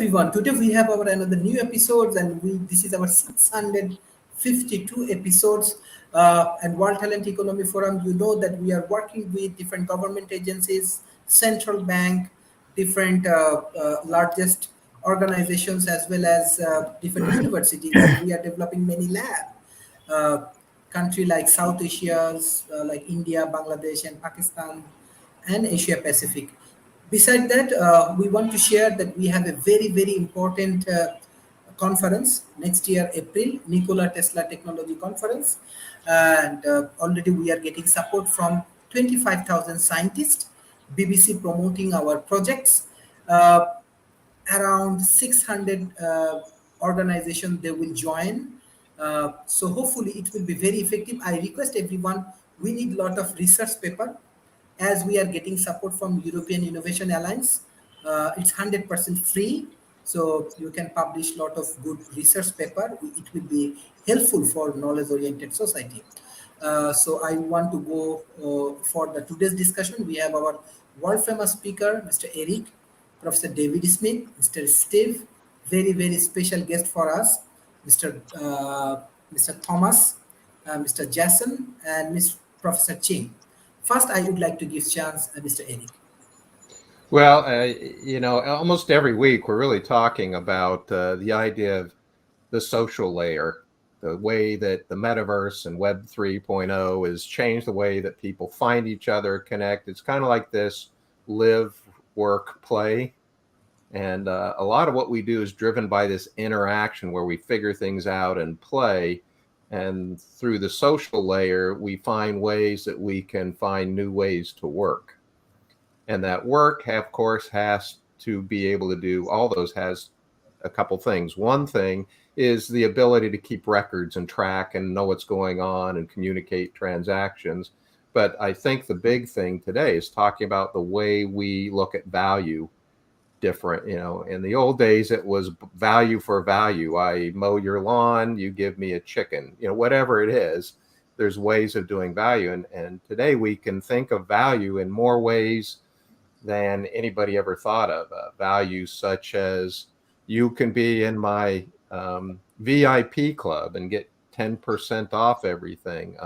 everyone. Today we have our another new episodes, and this is our 652 episodes. And World Talent Economy Forum. You know that we are working with different government agencies, central bank, different largest organizations, as well as different universities, and we are developing many labs. Uh, Country like South Asia's, like India, Bangladesh, and Pakistan, and Asia Pacific. Beside that, we want to share that we have a very, very important conference next year, April, Nikola Tesla Technology Conference. And already we are getting support from 25,000 scientists, BBC promoting our projects. Uh, Around 600 organizations they will join. So hopefully it will be very effective. I request everyone, we need a lot of research paper as we are getting support from European Innovation Alliance. It's 100% free, so you can publish a lot of good research paper. It will be helpful for knowledge-oriented society. So I want to go for the today's discussion. We have our world-famous speaker, Mr. Eric, Professor David Smith, Mr. Steve, very, very special guest for us, Mr. Thomas, Mr. Jason, and Ms. Professor Ching. First, I would like to give chance Mr. Eric. Well, almost every week we're really talking about the idea of the social layer, the way that the metaverse and Web 3.0 has changed the way that people find each other, connect. It's kind of like this live, work, play. And a lot of what we do is driven by this interaction where we figure things out and play. And through the social layer, we find ways that we can find new ways to work. And that work, of course, has to be able to do all those, has a couple things. One thing is the ability to keep records and track and know what's going on and communicate transactions. But I think the big thing today is talking about the way we look at value different. In the old days, it was value for value. I mow your lawn, you give me a chicken, whatever it is, there's ways of doing value. And today we can think of value in more ways than anybody ever thought of. Values such as you can be in my VIP club and get 10% off everything.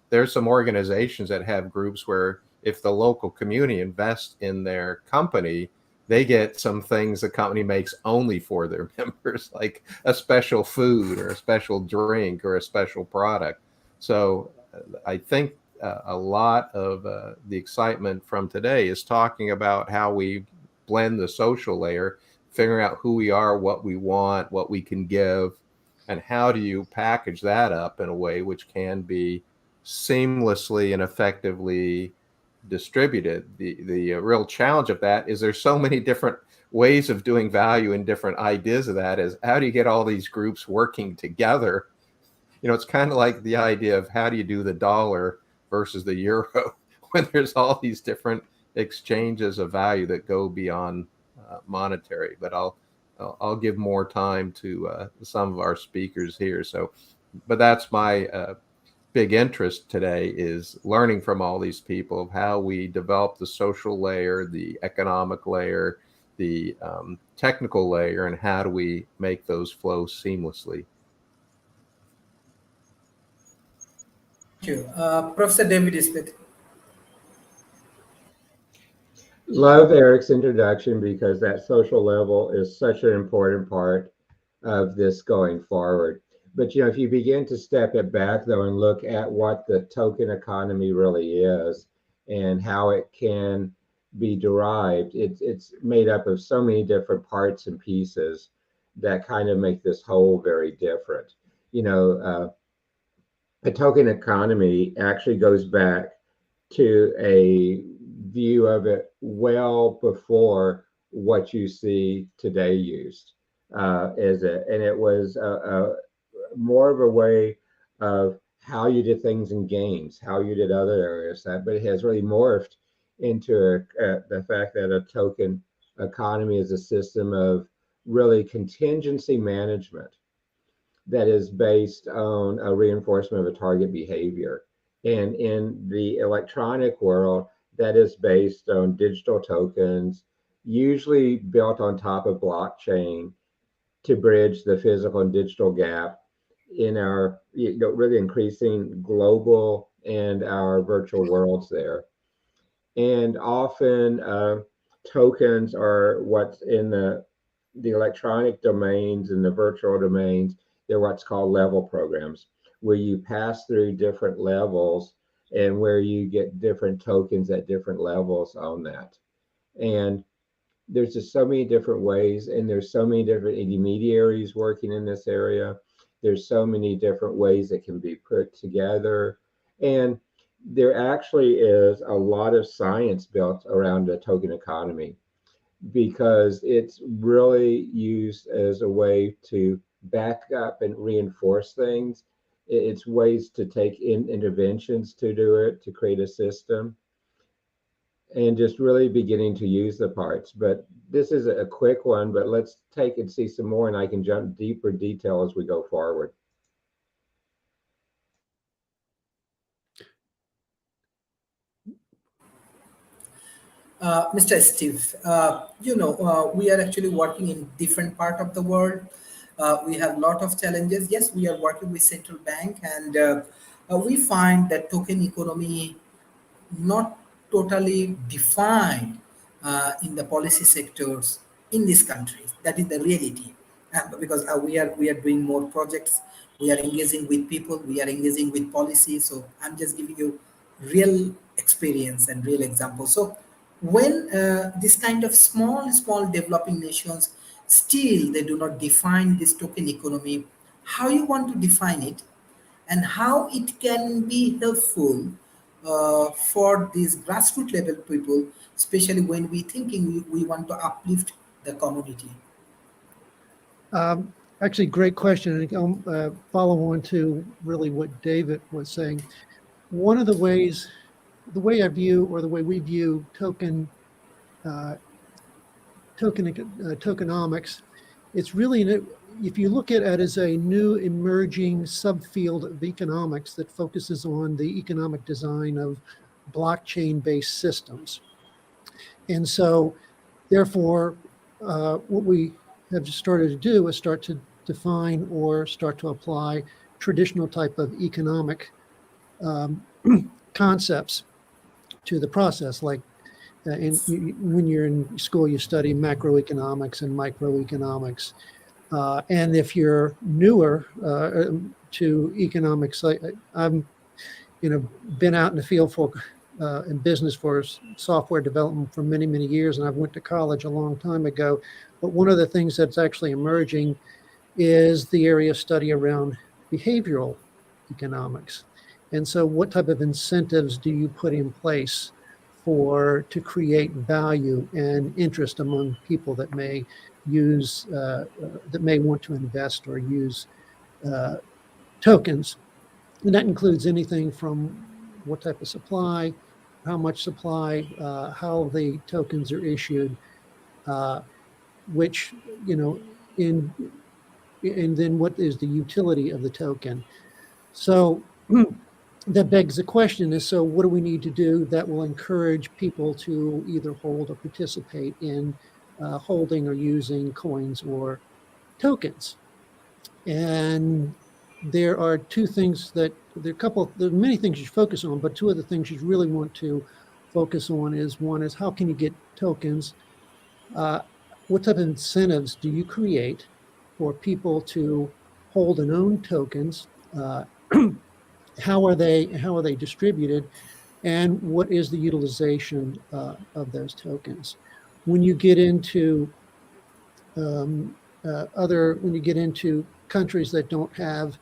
There's some organizations that have groups where if the local community invests in their company, they get some things the company makes only for their members, like a special food or a special drink or a special product. So I think a lot of the excitement from today is talking about how we blend the social layer, figuring out who we are, what we want, what we can give, and how do you package that up in a way which can be seamlessly and effectively distributed. The real challenge of that is there's so many different ways of doing value and different ideas of that is how do you get all these groups working together? It's kind of like the idea of how do you do the dollar versus the euro when there's all these different exchanges of value that go beyond monetary. But I'll give more time to some of our speakers here. But that's my big interest today, is learning from all these people of how we develop the social layer, the economic layer, the technical layer, and how do we make those flow seamlessly. Thank you. Professor David Smith. Love Eric's introduction because that social level is such an important part of this going forward. But, if you begin to step it back, though, and look at what the token economy really is and how it can be derived, it's made up of so many different parts and pieces that kind of make this whole very different. A token economy actually goes back to a view of it well before what you see today used as it. And it was more of a way of how you did things in games, how you did other areas, but it has really morphed into the fact that a token economy is a system of really contingency management that is based on a reinforcement of a target behavior. And in the electronic world, that is based on digital tokens, usually built on top of blockchain to bridge the physical and digital gap in our, really increasing global and our virtual worlds there. And often tokens are what's in the electronic domains and the virtual domains. They're what's called level programs, where you pass through different levels and where you get different tokens at different levels on that. And there's just so many different ways, and there's so many different intermediaries working in this area. There's so many different ways that can be put together. And there actually is a lot of science built around the token economy, because it's really used as a way to back up and reinforce things. It's ways to take in interventions to do it, to create a system, and just really beginning to use the parts. But this is a quick one, but let's take and see some more, and I can jump deeper detail as we go forward. Mr. Steve, we are actually working in different part of the world. We have a lot of challenges. Yes, we are working with central bank, and we find that token economy not totally defined in the policy sectors in these countries. That is the reality. Because we are doing more projects, we are engaging with people, we are engaging with policy. So I'm just giving you real experience and real examples. So when this kind of small developing nations still they do not define this token economy, how you want to define it and how it can be helpful for these grassroots level people, especially when we want to uplift the community. Actually, great question. And I'll follow on to really what David was saying. One of the ways, the way I view, or the way we view tokenomics, it's really, if you look at it as a new emerging subfield of economics that focuses on the economic design of blockchain-based systems. And so, therefore, what we have started to do is start to define or start to apply traditional type of economic concepts to the process. Like when you're in school, you study macroeconomics and microeconomics. And if you're newer to economics, I'm been out in the field for in business for software development for many, many years, and I've went to college a long time ago. But one of the things that's actually emerging is the area of study around behavioral economics. And so what type of incentives do you put in place to create value and interest among people that may use, that may want to invest or use tokens? And that includes anything from what type of supply, how much supply, how the tokens are issued, which, and then what is the utility of the token. So that begs the question is, so what do we need to do that will encourage people to either hold or participate in holding or using coins or tokens? And there are two things there are many things you should focus on, but two of the things you really want to focus on is, one is how can you get tokens? What type of incentives do you create for people to hold and own tokens? How are they distributed? And what is the utilization of those tokens? When you get into when you get into countries that don't have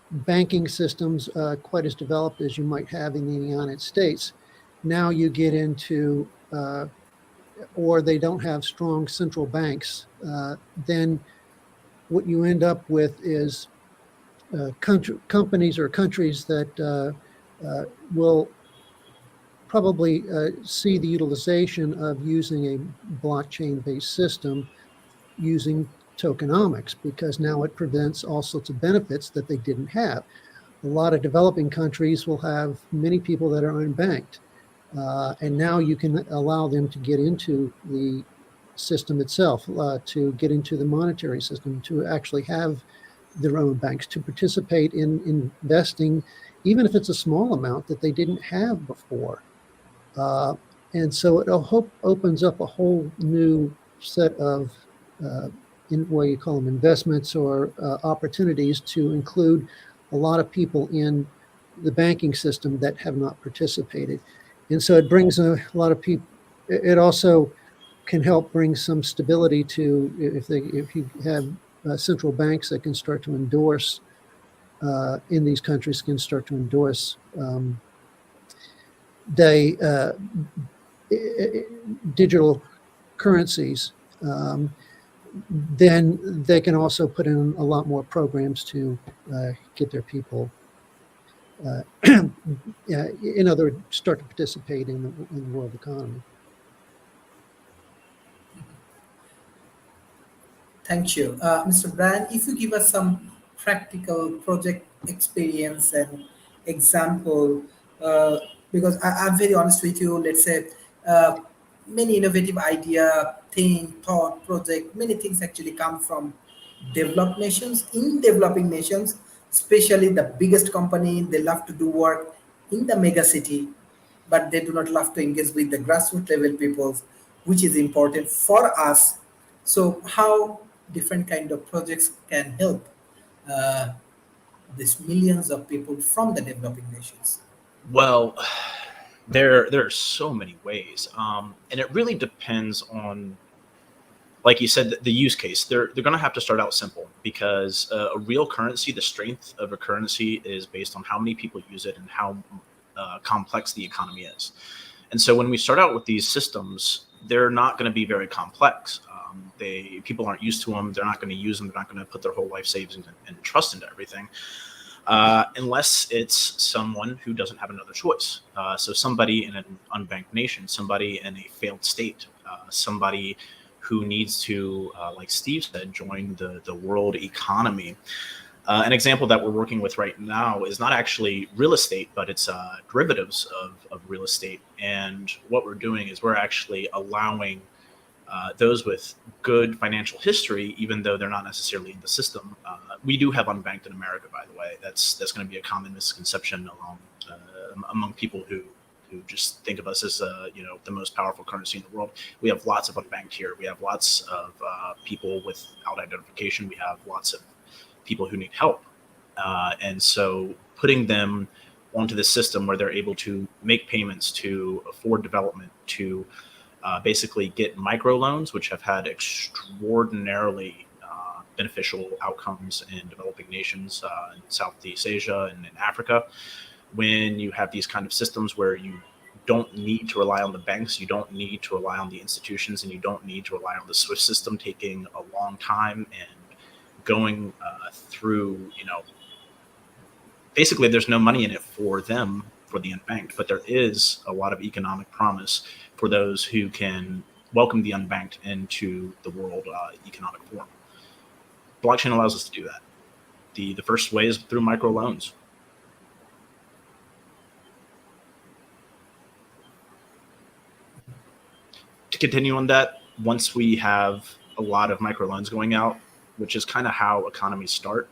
banking systems quite as developed as you might have in the United States, now you get into, or they don't have strong central banks, then what you end up with is companies or countries that will probably see the utilization of using a blockchain-based system using tokenomics, because now it prevents all sorts of benefits that they didn't have. A lot of developing countries will have many people that are unbanked, and now you can allow them to get into the system itself, to get into the monetary system, to actually have their own banks, to participate in investing, even if it's a small amount that they didn't have before. And so it opens up a whole new set of, in what you call them, investments or opportunities to include a lot of people in the banking system that have not participated. And so it brings a lot of people. It also can help bring some stability to, if you have central banks that can start to endorse in these countries, can start to endorse digital currencies, then they can also put in a lot more programs to get their people, in other words, start to participate in the world economy. Thank you. Mr. Brand, if you give us some practical project experience and example, because I'm very honest with you, let's say many innovative idea, thing, thought, project, many things actually come from developed nations. In developing nations, especially the biggest company, they love to do work in the mega city, but they do not love to engage with the grassroots level peoples, which is important for us. So how different kind of projects can help uh, these millions of people from the developing nations? Well, there are so many ways, and it really depends on, like you said, the use case. They're going to have to start out simple, because a real currency, the strength of a currency is based on how many people use it and how complex the economy is. And so when we start out with these systems, they're not going to be very complex. People aren't used to them. They're not going to use them. They're not going to put their whole life savings and trust into everything, unless it's someone who doesn't have another choice. So somebody in an unbanked nation, somebody in a failed state, somebody who needs to, like Steve said, join the world economy. An example that we're working with right now is not actually real estate, but it's derivatives of real estate. And what we're doing is we're actually allowing those with good financial history, even though they're not necessarily in the system. We do have unbanked in America, by the way. That's going to be a common misconception among people who just think of us as the most powerful currency in the world. We have lots of unbanked here. We have lots of people without identification. We have lots of people who need help, and so putting them onto the system where they're able to make payments, to afford development, to basically get microloans, which have had extraordinarily beneficial outcomes in developing nations in Southeast Asia and in Africa. When you have these kind of systems where you don't need to rely on the banks, you don't need to rely on the institutions, and you don't need to rely on the SWIFT system taking a long time and going through, basically there's no money in it for them, for the unbanked, but there is a lot of economic promise for those who can welcome the unbanked into the world economic form. Blockchain allows us to do that. The first way is through microloans. To continue on that, once we have a lot of microloans going out, which is kind of how economies start,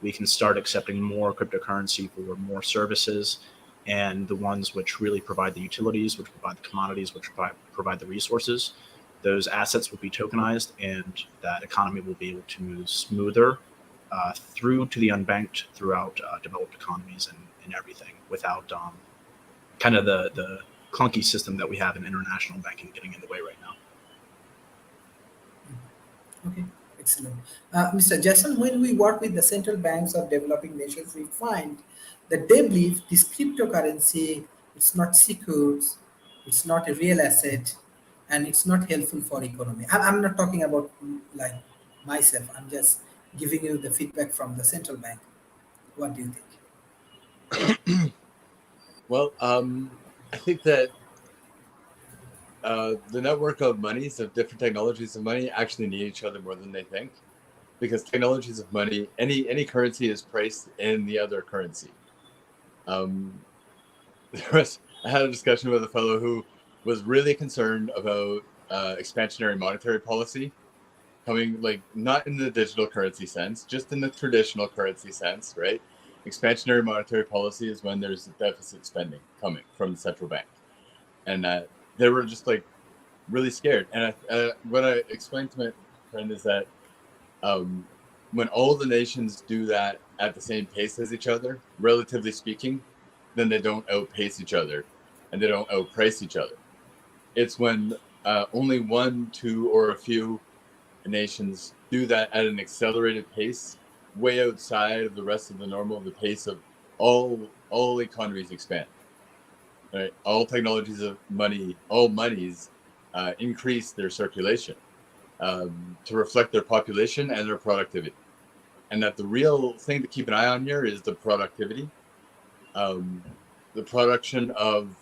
we can start accepting more cryptocurrency for more services, and the ones which really provide the utilities, which provide the commodities, which provide the resources, those assets will be tokenized, and that economy will be able to move smoother through to the unbanked throughout developed economies and everything, without kind of the clunky system that we have in international banking getting in the way right now. Okay, excellent. Mr. Jason, when we work with the central banks of developing nations, we find that they believe this cryptocurrency, it's not secure, it's not a real asset, and it's not helpful for economy. I'm not talking about like myself. I'm just giving you the feedback from the central bank. What do you think? Well, I think that the network of monies, of different technologies of money, actually need each other more than they think, because technologies of money, any currency is priced in the other currency. I had a discussion with a fellow who was really concerned about expansionary monetary policy coming, like not in the digital currency sense, just in the traditional currency sense, right? Expansionary monetary policy is when there's deficit spending coming from the central bank, and they were just like really scared. And what I explained to my friend is that when all the nations do that at the same pace as each other, relatively speaking, then they don't outpace each other and they don't outprice each other. It's when only one, two, or a few nations do that at an accelerated pace, way outside of the rest of the pace of all economies expand. Right? All technologies of money, all monies increase their circulation to reflect their population and their productivity. And that the real thing to keep an eye on here is the productivity, the production of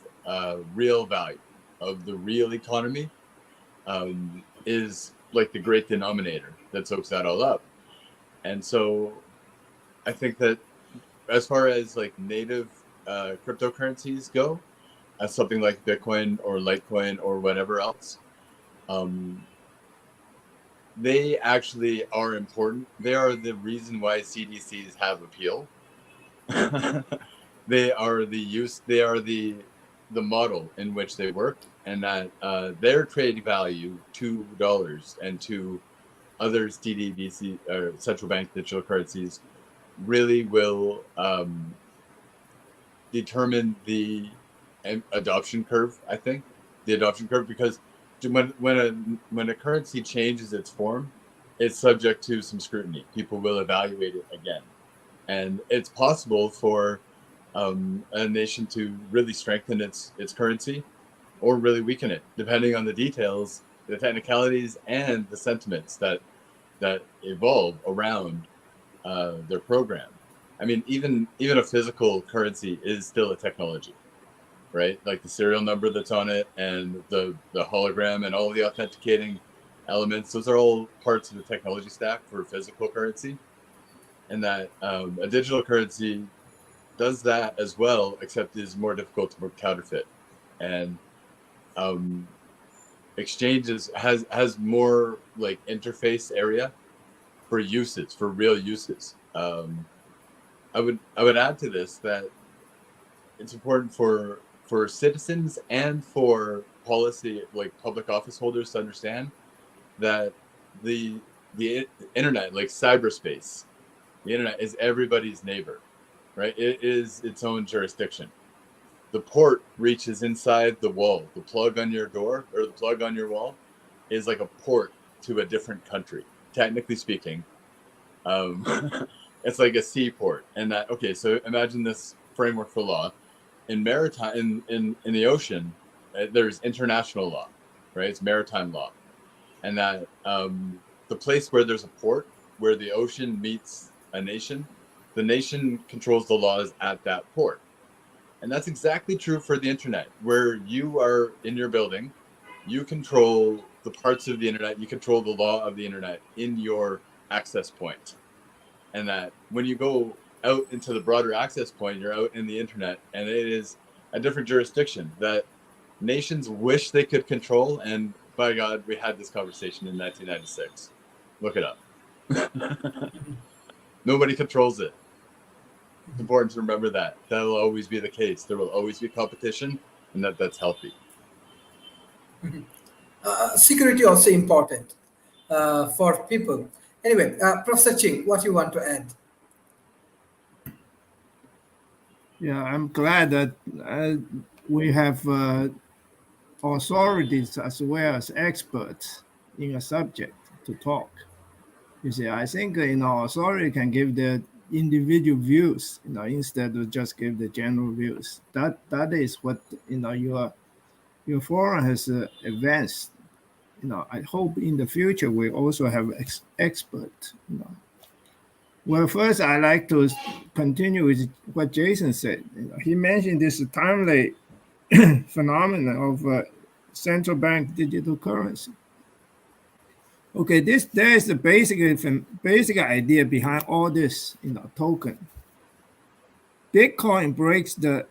real value, of the real economy, is like the great denominator that soaks that all up. And so I think that as far as like native cryptocurrencies go, as something like Bitcoin or Litecoin or whatever else, they actually are important. They are the reason why CDCs have appeal. They are the model in which they work, and that their trade value $2 and to others CDBC or central bank digital currencies really will determine the adoption curve. I think the adoption curve, because when a currency changes its form, it's subject to some scrutiny. People will evaluate it again, and it's possible for a nation to really strengthen its currency or really weaken it, depending on the details, the technicalities, and the sentiments that evolve around their program. I mean, even a physical currency is still a technology, right? Like the serial number that's on it and the hologram and all the authenticating elements, those are all parts of the technology stack for physical currency. And that a digital currency does that as well, except is more difficult to counterfeit. And exchanges has more like interface area for uses, for real uses. I would add to this that it's important for citizens and for policy, like public office holders, to understand that the internet, like cyberspace, the internet is everybody's neighbor, right? It is its own jurisdiction. The port reaches inside the wall. The plug on your door or the plug on your wall is like a port to a different country, technically speaking. It's like a seaport. And that, okay, so imagine this framework for law. In maritime, in the ocean, there's international law, right? It's maritime law. And that the place where there's a port, where the ocean meets a nation, the nation controls the laws at that port. And that's exactly true for the internet, where you are in your building, you control the parts of the internet, you control the law of the internet in your access point. And that when you go out into the broader access point, you're out in the internet, and it is a different jurisdiction that nations wish they could control. And by God, we had this conversation in 1996. Look it up. Nobody controls it. It's important to remember that. That will always be the case. There will always be competition, and that's healthy. Security also important for people. Anyway, Professor Ching, what you want to add? Yeah, I'm glad that we have authorities as well as experts in a subject to talk. You see, I think authority can give the individual views, instead of just give the general views. That is what your forum has advanced. I hope in the future we also have experts. Well, first I like to continue with what Jason said. He mentioned this timely phenomenon of central bank digital currency. Okay, there is the basic idea behind all this, token. Bitcoin breaks the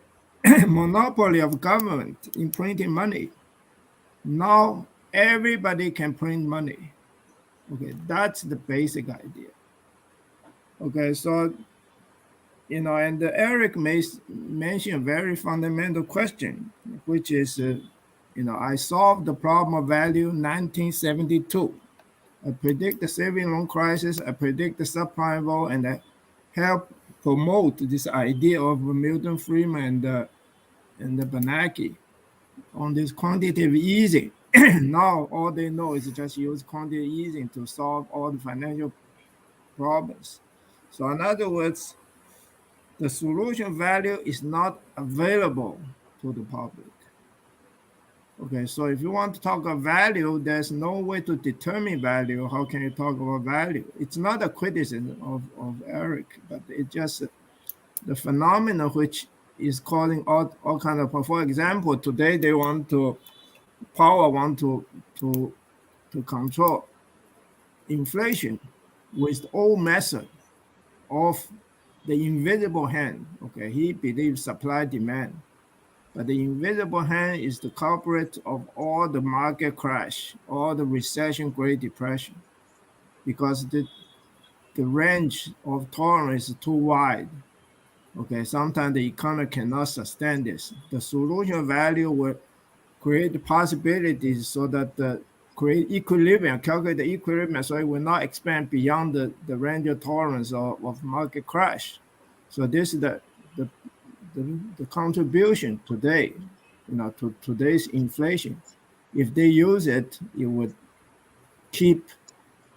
monopoly of government in printing money. Now everybody can print money. Okay, that's the basic idea. Okay, so and Eric mentioned a very fundamental question, which is, I solved the problem of value 1972. I predict the saving loan crisis. I predict the subprime war, and I help promote this idea of Milton Friedman and the Bernanke on this quantitative easing. Now all they know is just use quantitative easing to solve all the financial problems. So in other words, the solution value is not available to the public. Okay, so if you want to talk about value, there's no way to determine value. How can you talk about value? It's not a criticism of Eric, but it's just the phenomenon which is causing all kind of. For example, today they want to control inflation with the old method of the invisible hand. Okay, he believes supply demand. But the invisible hand is the culprit of all the market crash, all the recession, Great Depression, because the range of tolerance is too wide. Okay, sometimes the economy cannot sustain this. The solution value will create the possibilities so that create equilibrium, calculate the equilibrium, so it will not expand beyond the range of tolerance of market crash. So this is the contribution today, to today's inflation. If they use it, it would keep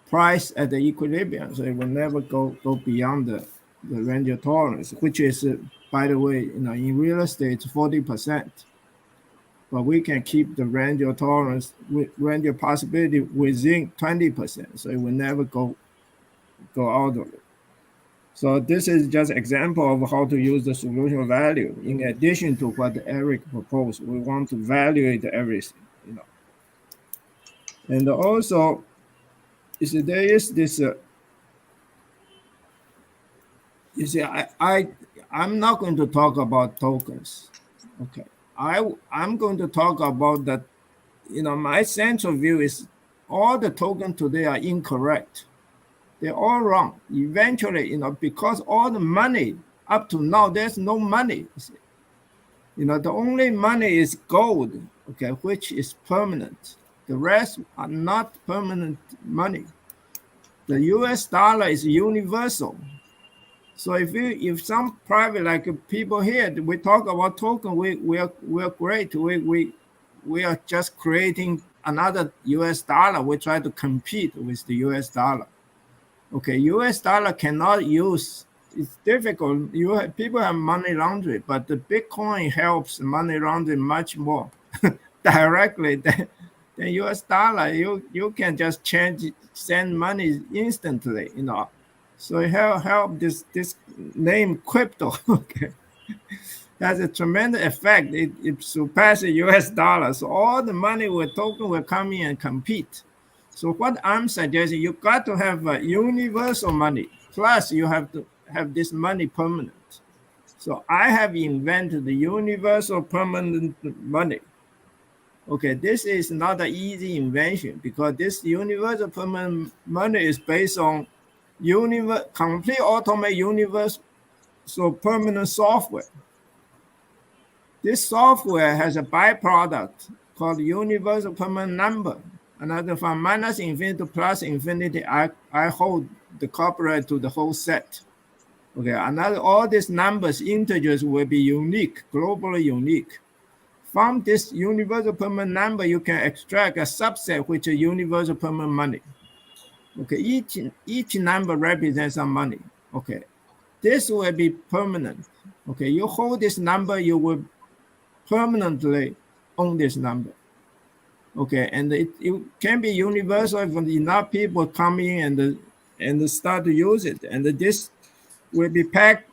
price at the equilibrium, so it will never go beyond the range of tolerance, which is, by the way, in real estate, 40%. But we can keep the range of tolerance, range of possibility within 20%, so it will never go out of it. So this is just an example of how to use the solution value. In addition to what Eric proposed, we want to evaluate everything, And also, there is this. I'm not going to talk about tokens. Okay, I'm going to talk about that. My central view is all the tokens today are incorrect. They're all wrong. Eventually, because all the money up to now, there's no money. The only money is gold, okay, which is permanent. The rest are not permanent money. The US dollar is universal. So if some private, like people here, we talk about token, we're great. We are just creating another US dollar. We try to compete with the US dollar. Okay, US dollar cannot use, it's difficult. People have money laundering, but the Bitcoin helps money laundering much more directly than US dollar. You can just send money instantly, So it help this name crypto, okay, has a tremendous effect. It surpasses US dollar. So all the money with token will come in and compete. So what I'm suggesting, you got to have a universal money, plus you have to have this money permanent. So I have invented the universal permanent money. Okay, this is not an easy invention because this universal permanent money is based on complete automated universal permanent software. This software has a byproduct called universal permanent number. Another from minus infinity to plus infinity, I hold the copyright to the whole set. Okay, all these numbers, integers, will be unique, globally unique. From this universal permanent number, you can extract a subset which is universal permanent money. Okay, each number represents some money. Okay, this will be permanent. Okay, you hold this number, you will permanently own this number. Okay, and it can be universal if enough people come in and start to use it. And this will be packed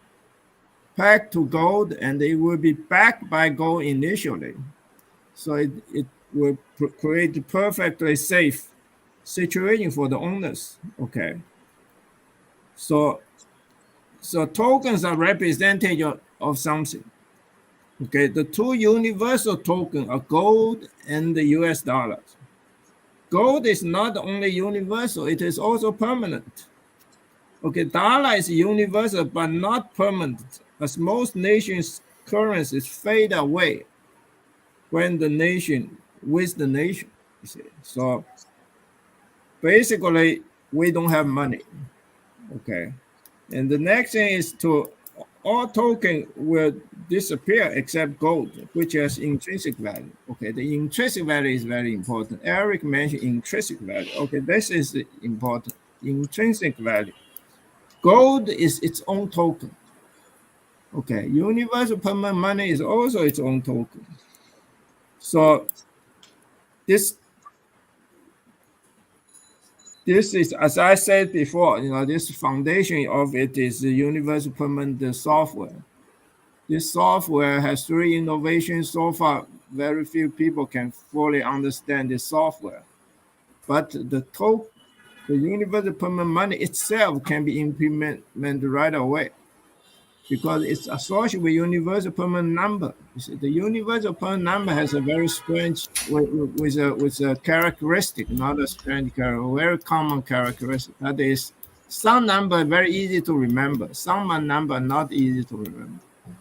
to gold, and it will be backed by gold initially. So it will create a perfectly safe situation for the owners. Okay. So tokens are representative of something. Okay, the two universal tokens are gold and the US dollars. gold is not only universal, it is also permanent. Okay, dollar is universal but not permanent, as most nations' currencies fade away when the nation with the nation. You see, so basically we don't have money. Okay, and the next thing is to all token will disappear except gold, which has intrinsic value. Okay, the intrinsic value is very important. Eric mentioned intrinsic value. Okay, this is important. Intrinsic value. Gold is its own token. Okay, universal permanent money is also its own token. So this is, as I said before, this foundation of it is the universal permanent software. This software has 3 innovations so far. Very few people can fully understand this software, but the universal permanent money itself can be implemented right away, because it's associated with universal permanent number. You see, the universal permanent number has a very strange with a characteristic, not a strange character, a very common characteristic. That is, some number very easy to remember, some number not easy to remember.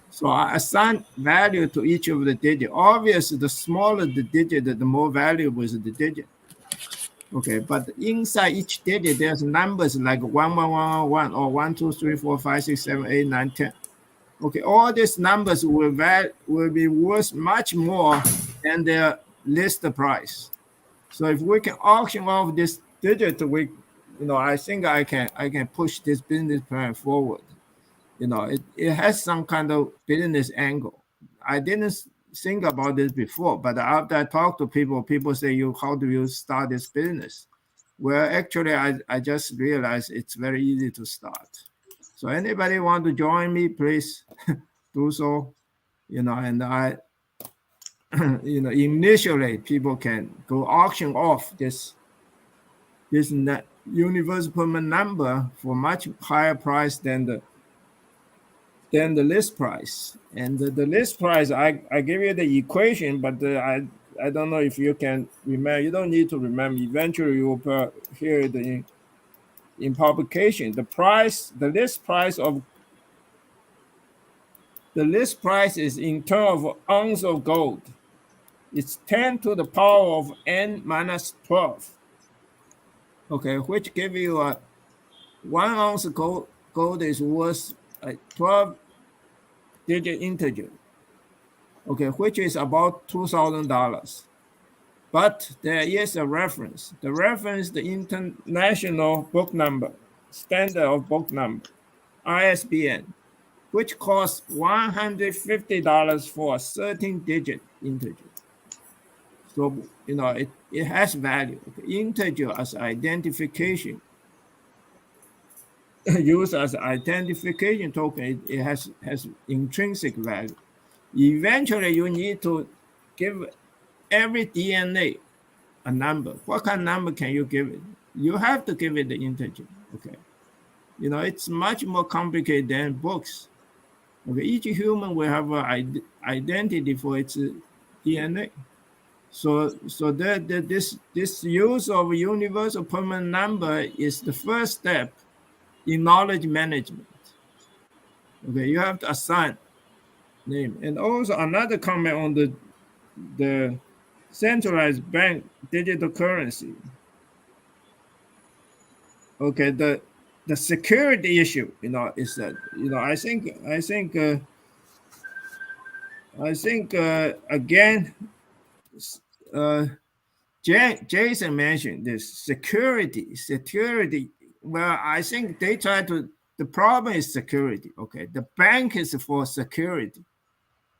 So I assign value to each of the digits. Obviously, the smaller the digit, the more valuable is the digit. Okay, but inside each digit, there's numbers like 11111 or 1, 2, 3, 4, 5, 6, 7, 8, 9, 10. Okay, all these numbers will be worth much more than their list price. So if we can auction off this digit, I think I can push this business plan forward. It has some kind of business angle. I didn't think about this before, but after I talk to people say, how do you start this business? Well, actually, I just realized it's very easy to start. So anybody want to join me, please do so. And I, initially people can go auction off this universal permanent number for much higher price than the list price. And the list price, I give you the equation, but I don't know if you can remember. You don't need to remember. Eventually you will hear it in publication. The list price is in terms of ounce of gold. It's 10 to the power of n minus 12. Okay, which give you a 1 ounce gold is worth a 12-digit integer. Okay, which is about $2,000. But there is a reference. The reference, the International Book Number, Standard of Book Number, ISBN, which costs $150 for a 13-digit integer. So, it has value. Okay. Integer as identification, used as identification token, it has intrinsic value. Eventually, you need to give every DNA a number. What kind of number can you give it? You have to give it the integer. Okay. It's much more complicated than books. Okay. Each human will have an identity for its DNA. So this use of universal permanent number is the first step in knowledge management. Okay, you have to assign name. And also another comment on the centralized bank digital currency. Okay, the security issue, is that I think again, Jason mentioned this security. Well, I think they try to. The problem is security. Okay, the bank is for security.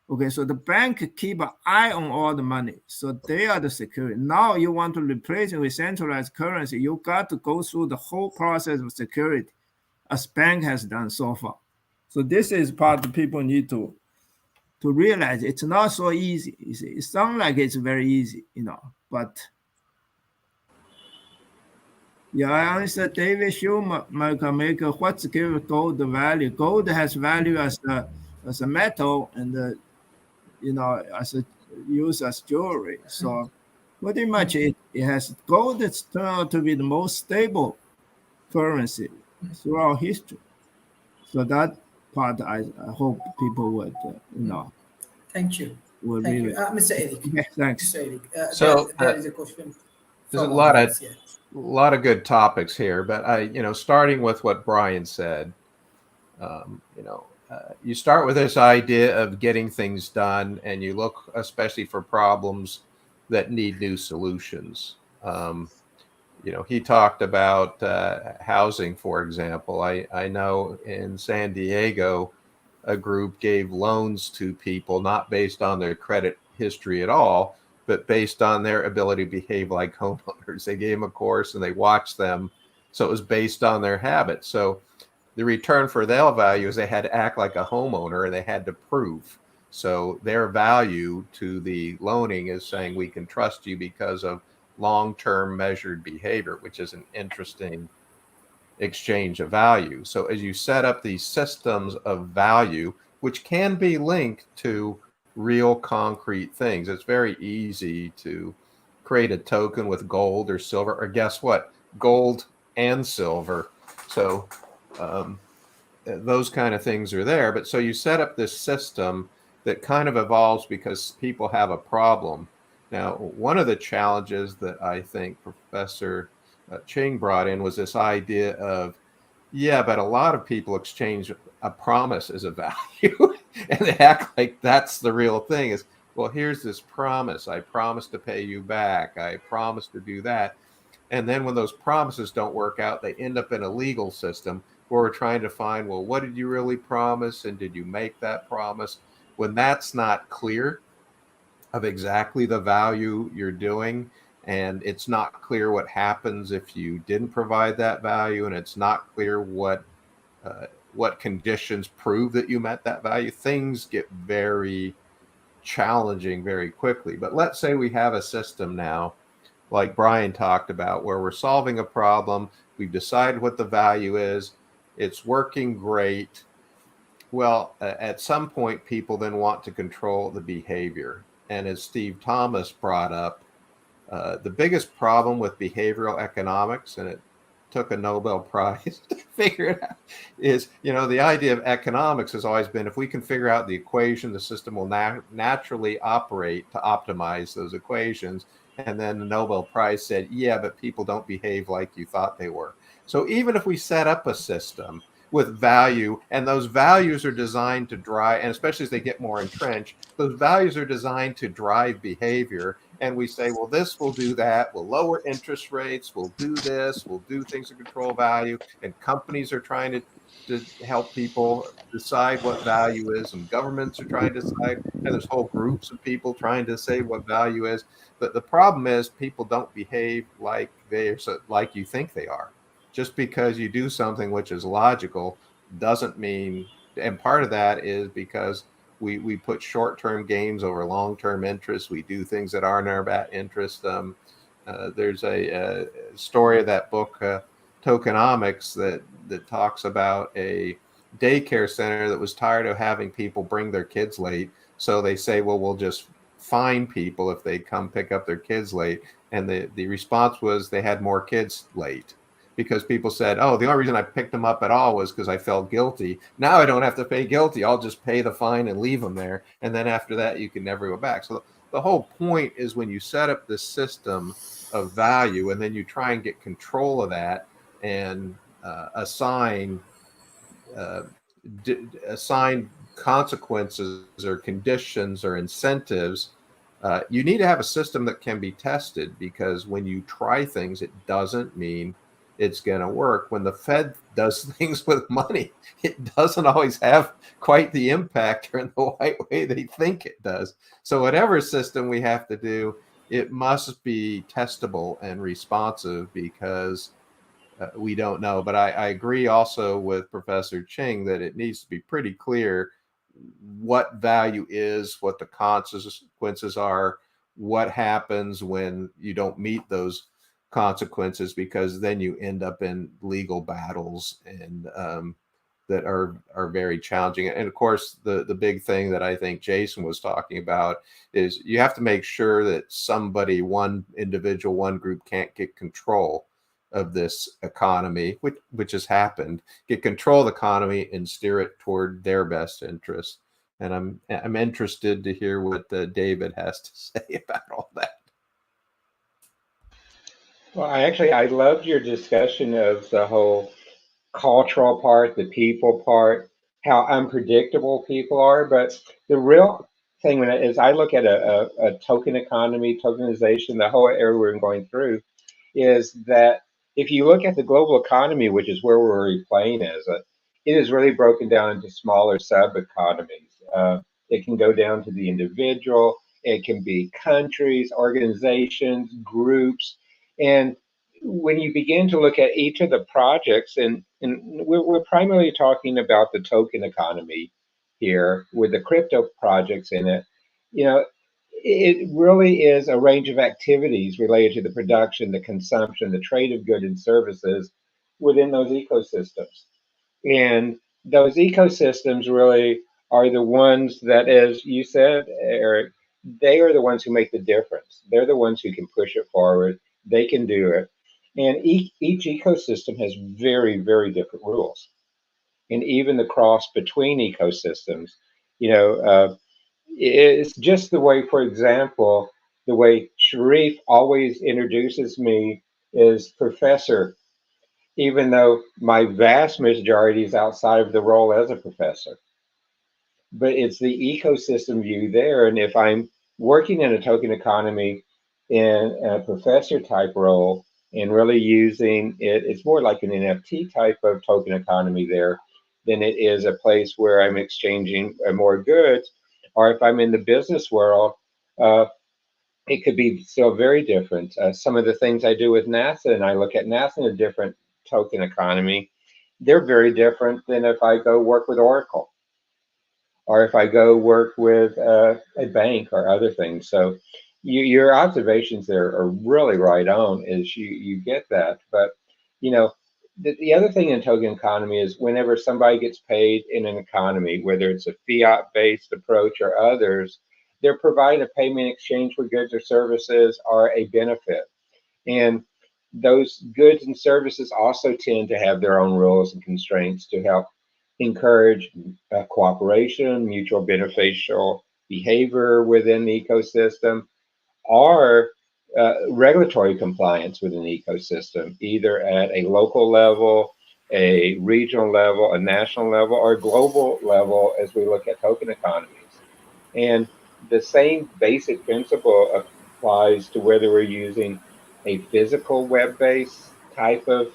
Okay, so the bank keep an eye on all the money. So they are the security. Now you want to replace it with centralized currency. You got to go through the whole process of security, as bank has done so far. So this is part that people need to realize. It's not so easy. You see, it sounds like it's very easy, but yeah, I answer David Schumacher, what's give gold the value? Gold has value as a metal and as a use as jewelry. So pretty much it has gold has turned out to be the most stable currency throughout history. So that part, I hope people would, Thank you. would Thank really. you. Mr. Eric. Okay, thanks. Mr. Eric, So, there is a question there's a from lot of audience, yeah. lot of good topics here, but starting with what Brian said, you start with this idea of getting things done, and you look especially for problems that need new solutions. He talked about housing, for example. I know in San Diego, a group gave loans to people not based on their credit history at all, but based on their ability to behave like homeowners. They gave them a course and they watched them. So it was based on their habits. So the return for their value is they had to act like a homeowner and they had to prove. So their value to the loaning is saying we can trust you because of long-term measured behavior, which is an interesting exchange of value. So as you set up these systems of value, which can be linked to real concrete things, it's very easy to create a token with gold or silver, or guess what? Gold and silver. So those kind of things are there. But so you set up this system that kind of evolves because people have a problem. Now, one of the challenges that I think Professor Ching brought in was this idea of, yeah, but a lot of people exchange a promise as a value and they act like that's the real thing. Is, well, here's this promise. I promise to pay you back. I promise to do that. And then when those promises don't work out, they end up in a legal system where we're trying to find, well, what did you really promise? And did you make that promise? When that's not clear of exactly the value you're doing, and it's not clear what happens if you didn't provide that value, and it's not clear what conditions prove that you met that value, things get very challenging very quickly. But let's say we have a system now, like Brian talked about, where we're solving a problem, we've decided what the value is, it's working great. Well, at some point, people then want to control the behavior. And as Steve Thomas brought up, the biggest problem with behavioral economics, and it took a Nobel Prize to figure it out, is, the idea of economics has always been, if we can figure out the equation, the system will naturally operate to optimize those equations. And then the Nobel Prize said, yeah, but people don't behave like you thought they were. So even if we set up a system with value, and those values are designed to drive, and especially as they get more entrenched, those values are designed to drive behavior. And we say, well, this will do that. We'll lower interest rates. We'll do this. We'll do things to control value. And companies are trying to help people decide what value is. And governments are trying to decide. And there's whole groups of people trying to say what value is. But the problem is people don't behave like like you think they are. Just because you do something which is logical doesn't mean, and part of that is because we put short-term gains over long-term interests. We do things that aren't in our best interest. There's a story of that book, Tokenomics, that talks about a daycare center that was tired of having people bring their kids late. So they say, well, we'll just fine people if they come pick up their kids late. And the response was they had more kids late, because people said, oh, the only reason I picked them up at all was because I felt guilty. Now I don't have to pay guilty. I'll just pay the fine and leave them there. And then after that, you can never go back. So the whole point is, when you set up this system of value and then you try and get control of that and assign consequences or conditions or incentives, you need to have a system that can be tested, because when you try things, it doesn't mean it's going to work. When the Fed does things with money, it doesn't always have quite the impact or in the right way they think it does. So whatever system we have to do, it must be testable and responsive, because we don't know. But I agree also with Professor Ching that it needs to be pretty clear what value is, what the consequences are, what happens when you don't meet those consequences, because then you end up in legal battles and that are very challenging. And of course, the big thing that I think Jason was talking about is you have to make sure that somebody, one individual, one group can't get control of this economy, which has happened, get control of the economy and steer it toward their best interest. And I'm interested to hear what David has to say about all that. Well, I loved your discussion of the whole cultural part, the people part, how unpredictable people are. But the real thing is I look at a token economy, tokenization, the whole area we're going through, is that if you look at the global economy, which is where we're playing it is really broken down into smaller sub-economies. It can go down to the individual. It can be countries, organizations, groups. And when you begin to look at each of the projects, and we're primarily talking about the token economy here with the crypto projects in it, you know, it really is a range of activities related to the production, the consumption, the trade of goods and services within those ecosystems. And those ecosystems really are the ones that, as you said, Eric, they are the ones who make the difference. They're the ones who can push it forward. They can do it. And each ecosystem has very, very different rules. And even the cross between ecosystems, you know, it's just the way, for example, the way Sharif always introduces me is professor, even though my vast majority is outside of the role as a professor. But it's the ecosystem view there. And if I'm working in a token economy in a professor type role and really using it, it's more like an NFT type of token economy there than it is a place where I'm exchanging more goods. Or if I'm in the business world, uh, it could be still very different. Some of the things I do with NASA, and I look at NASA in a different token economy, they're very different than if I go work with Oracle or if I go work with a bank or other things. So your observations there are really right on as you get that. But, you know, the other thing in token economy is whenever somebody gets paid in an economy, whether it's a fiat-based approach or others, they're providing a payment in exchange for goods or services or a benefit. And those goods and services also tend to have their own rules and constraints to help encourage cooperation, mutual beneficial behavior within the ecosystem, or regulatory compliance within the ecosystem, either at a local level, a regional level, a national level, or a global level as we look at token economies. And the same basic principle applies to whether we're using a physical web-based type of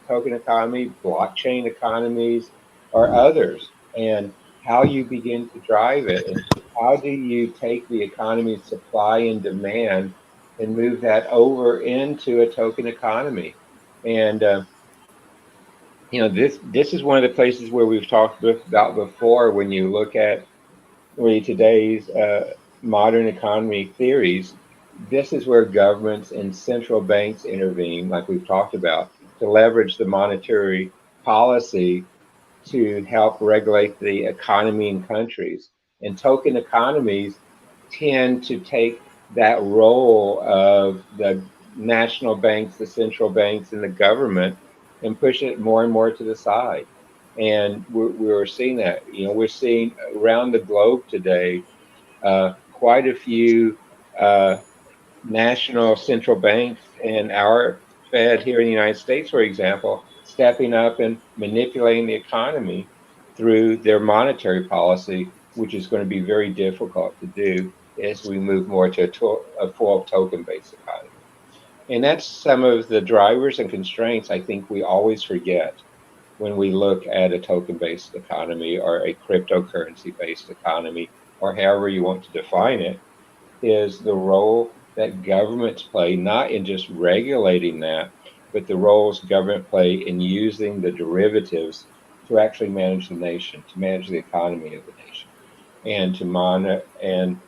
token economy, blockchain economies, or others, and how you begin to drive it. And how do you take the economy's supply and demand and move that over into a token economy? And you know, this is one of the places where we've talked about before. When you look at really today's modern economy theories, this is where governments and central banks intervene, like we've talked about, to leverage the monetary policy to help regulate the economy in countries. And token economies tend to take that role of the national banks, the central banks, and the government and push it more and more to the side. And we're seeing that. You know, we're seeing around the globe today quite a few national central banks and our Fed here in the United States, for example, stepping up and manipulating the economy through their monetary policy, which is going to be very difficult to do as we move more to a full token-based economy. And that's some of the drivers and constraints I think we always forget when we look at a token-based economy or a cryptocurrency-based economy, or however you want to define it, is the role that governments play, not in just regulating that, but the roles government play in using the derivatives to actually manage the nation, to manage the economy of the nation, and to monitor. And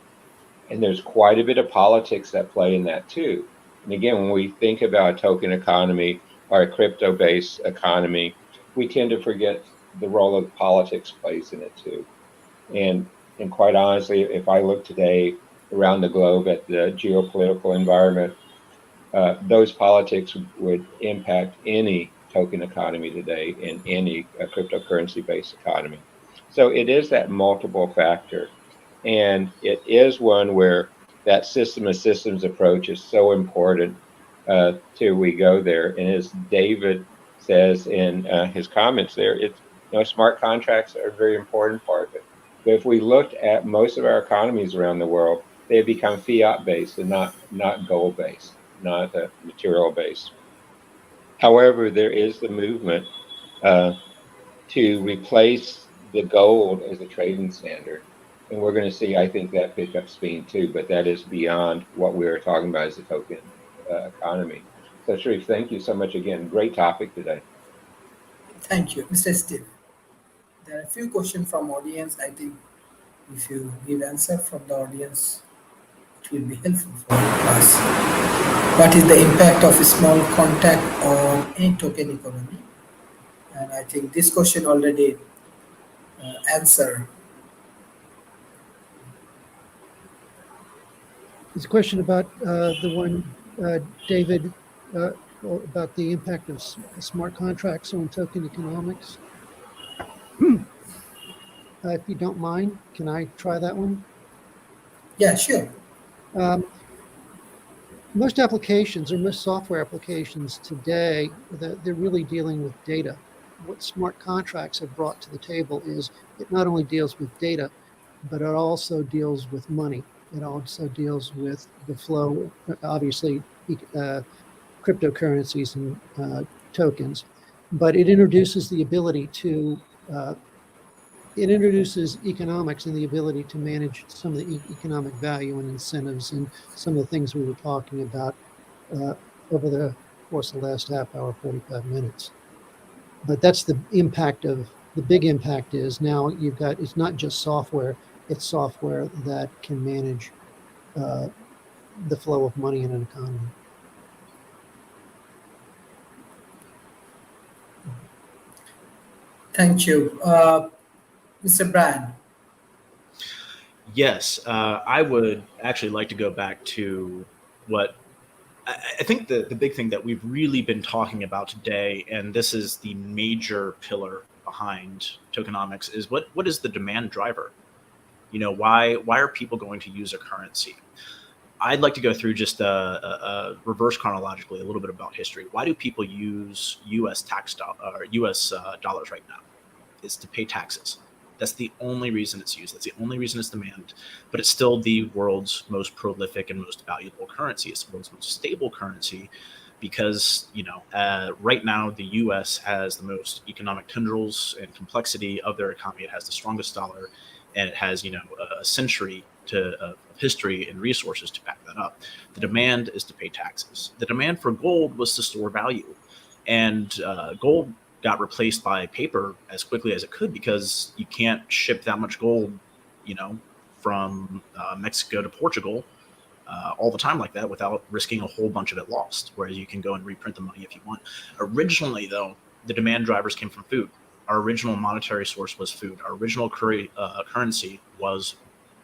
there's quite a bit of politics that play in that too. And again, when we think about a token economy or a crypto-based economy, we tend to forget the role that politics plays in it too. And quite honestly, if I look today around the globe at the geopolitical environment, those politics would impact any token economy today in any cryptocurrency-based economy. So it is that multiple factor, and it is one where that system of systems approach is so important till we go there. And as David says in his comments there, it's, smart contracts are a very important part of it. But if we looked at most of our economies around the world, they have become fiat based and not gold based, not material based. However, there is the movement to replace the gold as a trading standard. And we're going to see, I think, that pick up speed too, but that is beyond what we were talking about as the token economy. So, Sharif, thank you so much again. Great topic today. Thank you, Mr. Steve. There are a few questions from audience. I think if you give answer from the audience, it will be helpful for us. What is the impact of a small contact on a token economy? And I think this question already answered. There's a question about the one, David, about the impact of smart contracts on token economics. If you don't mind, can I try that one? Yeah, sure. Most applications or most software applications today, they're really dealing with data. What smart contracts have brought to the table is it not only deals with data, but it also deals with money. It also deals with the flow, obviously, cryptocurrencies and tokens, but it introduces the ability to it introduces economics and the ability to manage some of the economic value and incentives and some of the things we were talking about over the course of the last half hour, 45 minutes. But that's the impact of, the big impact is now you've got, it's not just software, it's software that can manage the flow of money in an economy. Thank you. Mr. Brand. Yes, I would actually like to go back to what I think the big thing that we've really been talking about today, and this is the major pillar behind tokenomics, is what is the demand driver? Why are people going to use a currency? I'd like to go through just a reverse chronologically a little bit about history. Why do people use U.S. dollars right now? It's to pay taxes. That's the only reason it's used. That's the only reason it's demanded. But it's still the world's most prolific and most valuable currency. It's the world's most stable currency because, right now the U.S. has the most economic tendrils and complexity of their economy. It has the strongest dollar, and it has, a century of history and resources to back that up. The demand is to pay taxes. The demand for gold was to store value. And gold got replaced by paper as quickly as it could because you can't ship that much gold, from Mexico to Portugal all the time like that without risking a whole bunch of it lost, whereas you can go and reprint the money if you want. Originally, though, the demand drivers came from food. Our original monetary source was food. Our original currency was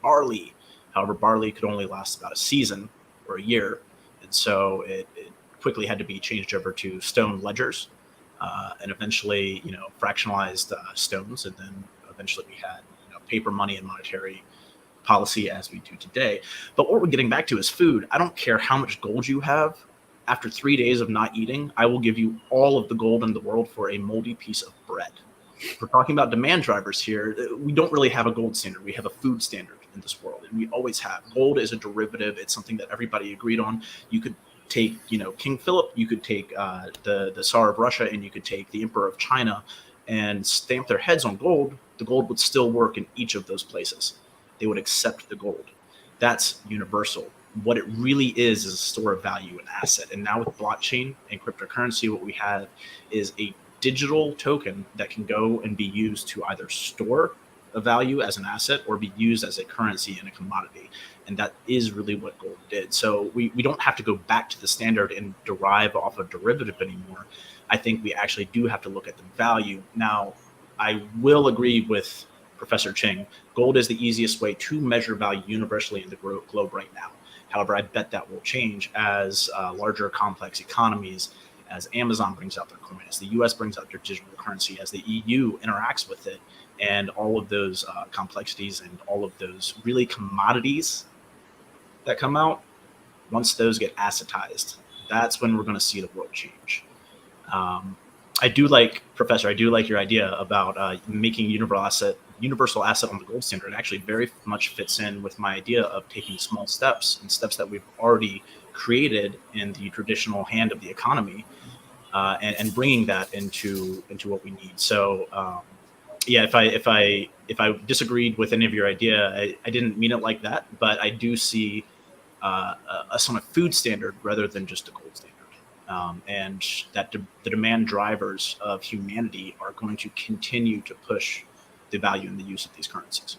barley. However, barley could only last about a season or a year, and so it quickly had to be changed over to stone ledgers. And eventually, fractionalized stones, and then eventually we had, paper money and monetary policy as we do today. But what we're getting back to is food. I don't care how much gold you have. After 3 days of not eating, I will give you all of the gold in the world for a moldy piece of bread. If we're talking about demand drivers here, we don't really have a gold standard. We have a food standard in this world, and we always have. Gold is a derivative. It's something that everybody agreed on. You could take, King Philip, you could take the Tsar of Russia, and you could take the Emperor of China and stamp their heads on gold. The gold would still work in each of those places. They would accept the gold. That's universal. What it really is a store of value, an asset. And now with blockchain and cryptocurrency, what we have is a digital token that can go and be used to either store a value as an asset or be used as a currency and a commodity. And that is really what gold did. So we don't have to go back to the standard and derive off a derivative anymore. I think we actually do have to look at the value. Now, I will agree with Professor Ching. Gold is the easiest way to measure value universally in the globe right now. However, I bet that will change as larger complex economies, as Amazon brings out their coin, as the US brings out their digital currency, as the EU interacts with it, and all of those complexities and all of those really commodities that come out, once those get assetized, that's when we're going to see the world change. I do like, Professor, I do like your idea about making universal asset on the gold standard. It actually very much fits in with my idea of taking small steps and steps that we've already created in the traditional hand of the economy, and bringing that into what we need. So yeah, if I disagreed with any of your idea, I didn't mean it like that, but I do see us on a food standard rather than just a gold standard. And that the demand drivers of humanity are going to continue to push the value and the use of these currencies.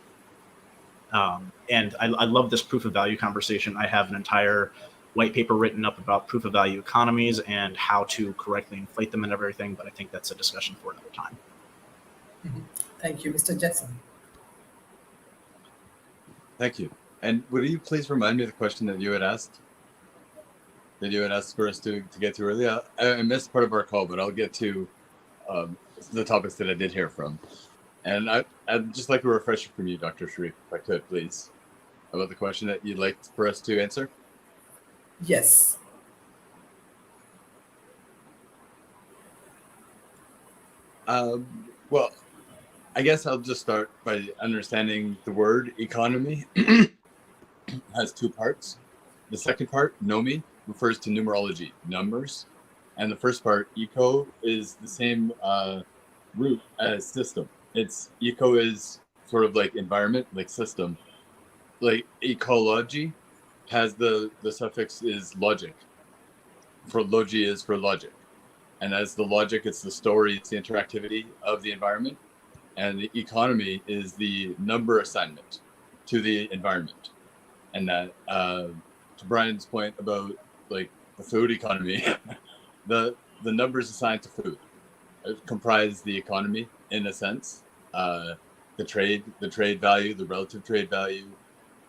And I love this proof of value conversation. I have an entire white paper written up about proof of value economies and how to correctly inflate them and everything, but I think that's a discussion for another time. Thank you, Mr. Jackson. Thank you. And would you please remind me of the question that you had asked? That you had asked for us to get to earlier? I missed part of our call, but I'll get to the topics that I did hear from. And I'd just like a refresher from you, Dr. Sharif, if I could, please, about the question that you'd like for us to answer. Yes. Well, I guess I'll just start by understanding the word economy has two parts. The second part, nomi, refers to numerology, numbers. And the first part, eco, is the same root as system. Eco is sort of like environment, like system. Like ecology has the suffix is logic. For logi is for logic. And as the logic, it's the story, it's the interactivity of the environment. And the economy is the number assignment to the environment. And that, to Brian's point about like the food economy, the numbers assigned to food comprise the economy in a sense. The trade value, the relative trade value,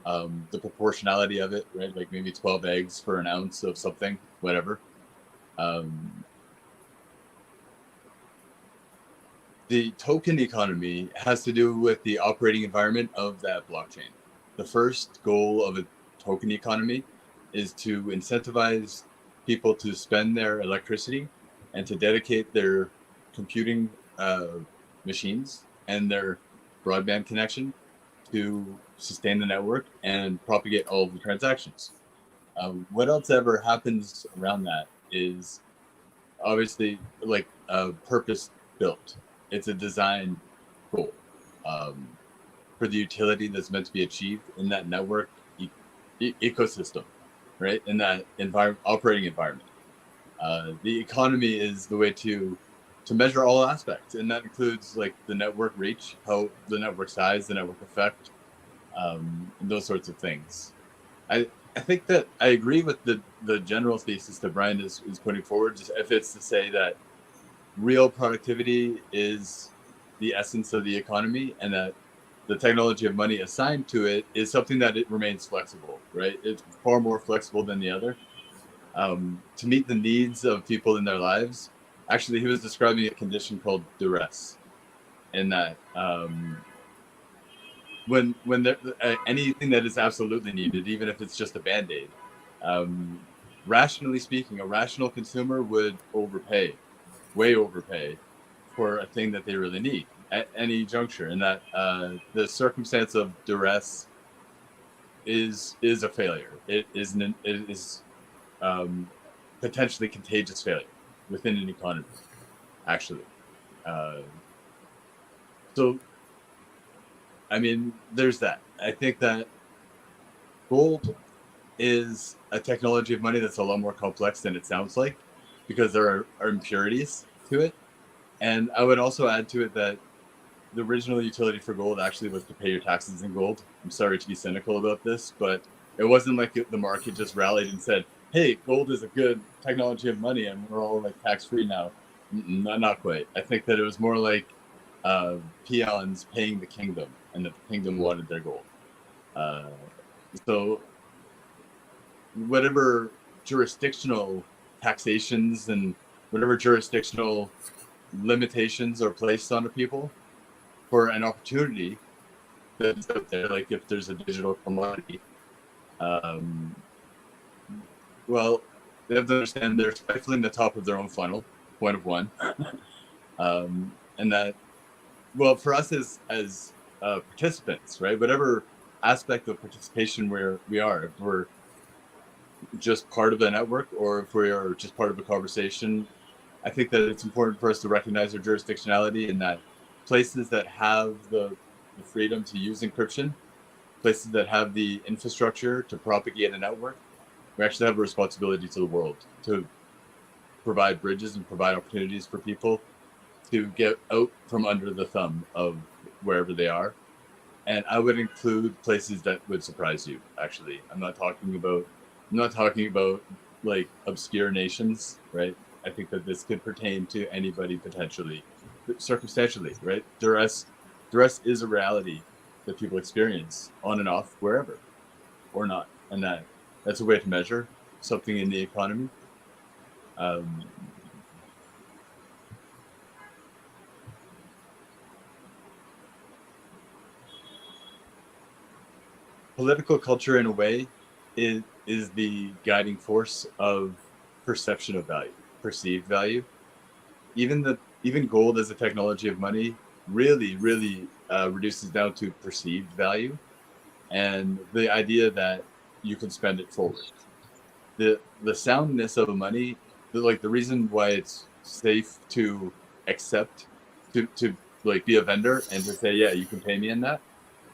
the proportionality of it, right? Like maybe 12 eggs for an ounce of something, whatever. The token economy has to do with the operating environment of that blockchain. The first goal of a token economy is to incentivize people to spend their electricity and to dedicate their computing machines and their broadband connection to sustain the network and propagate all of the transactions. What else ever happens around that is obviously like purpose built. It's a design goal for the utility that's meant to be achieved in that network ecosystem, right? In that operating environment. The economy is the way to measure all aspects, and that includes like the network reach, how the network size, the network effect, and those sorts of things. I think that I agree with the general thesis that Brian is putting forward, just if it's to say that real productivity is the essence of the economy, and that the technology of money assigned to it is something that it remains flexible, right? It's far more flexible than the other. To meet the needs of people in their lives. Actually, he was describing a condition called duress, in that when there, anything that is absolutely needed, even if it's just a Band-Aid, rationally speaking, a rational consumer would way overpay for a thing that they really need at any juncture, and that the circumstance of duress is a failure. It is potentially contagious failure within an economy, actually. So, I mean, there's that. I think that gold is a technology of money that's a lot more complex than it sounds like, because there are impurities to it. And I would also add to it that the original utility for gold actually was to pay your taxes in gold. I'm sorry to be cynical about this, but it wasn't like the market just rallied and said, hey, gold is a good technology of money and we're all like tax-free now. Not quite. I think that it was more like peons paying the kingdom, and that the kingdom wanted their gold. So whatever jurisdictional taxations and whatever jurisdictional limitations are placed on the people for an opportunity that's out there, like if there's a digital commodity, well, they have to understand they're stifling the top of their own funnel, point of one. And that, well, for us as participants, right, whatever aspect of participation we are, if we're just part of the network or if we are just part of a conversation, I think that it's important for us to recognize our jurisdictionality, and that places that have the freedom to use encryption, places that have the infrastructure to propagate a network, we actually have a responsibility to the world to provide bridges and provide opportunities for people to get out from under the thumb of wherever they are. And I would include places that would surprise you, actually. I'm not talking about like obscure nations, right? I think that this could pertain to anybody potentially, circumstantially, right? Duress is a reality that people experience on and off wherever or not. And that's a way to measure something in the economy. Political culture, in a way, is the guiding force of perception of value, perceived value. Even gold as a technology of money really reduces down to perceived value, and the idea that you can spend it forward. The soundness of a money, the reason why it's safe to accept to like be a vendor and to say, yeah, you can pay me in that,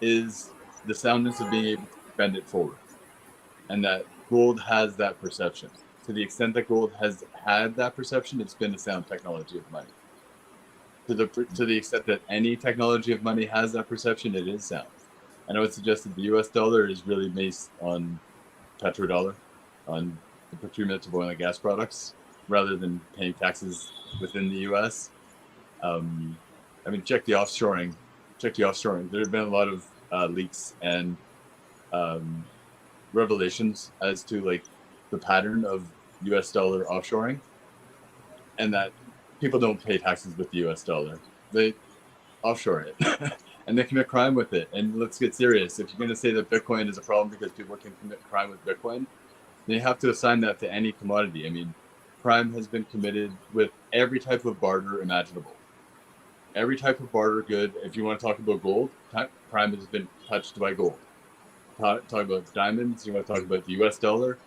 is the soundness of being able to spend it forward. And that gold has that perception. To the extent that gold has had that perception, it's been a sound technology of money. To the extent that any technology of money has that perception, it is sound. And I would suggest that the US dollar is really based on petrodollar, on the procurement of oil and gas products, rather than paying taxes within the US. I mean, check the offshoring. There have been a lot of leaks and revelations as to like the pattern of US dollar offshoring, and that people don't pay taxes with the US dollar. They offshore it and they commit crime with it. And let's get serious. If you're going to say that Bitcoin is a problem because people can commit crime with Bitcoin, then you have to assign that to any commodity. I mean, crime has been committed with every type of barter imaginable. Every type of barter good. If you want to talk about gold, crime has been touched by gold. Talk about diamonds, you want to talk about the US dollar,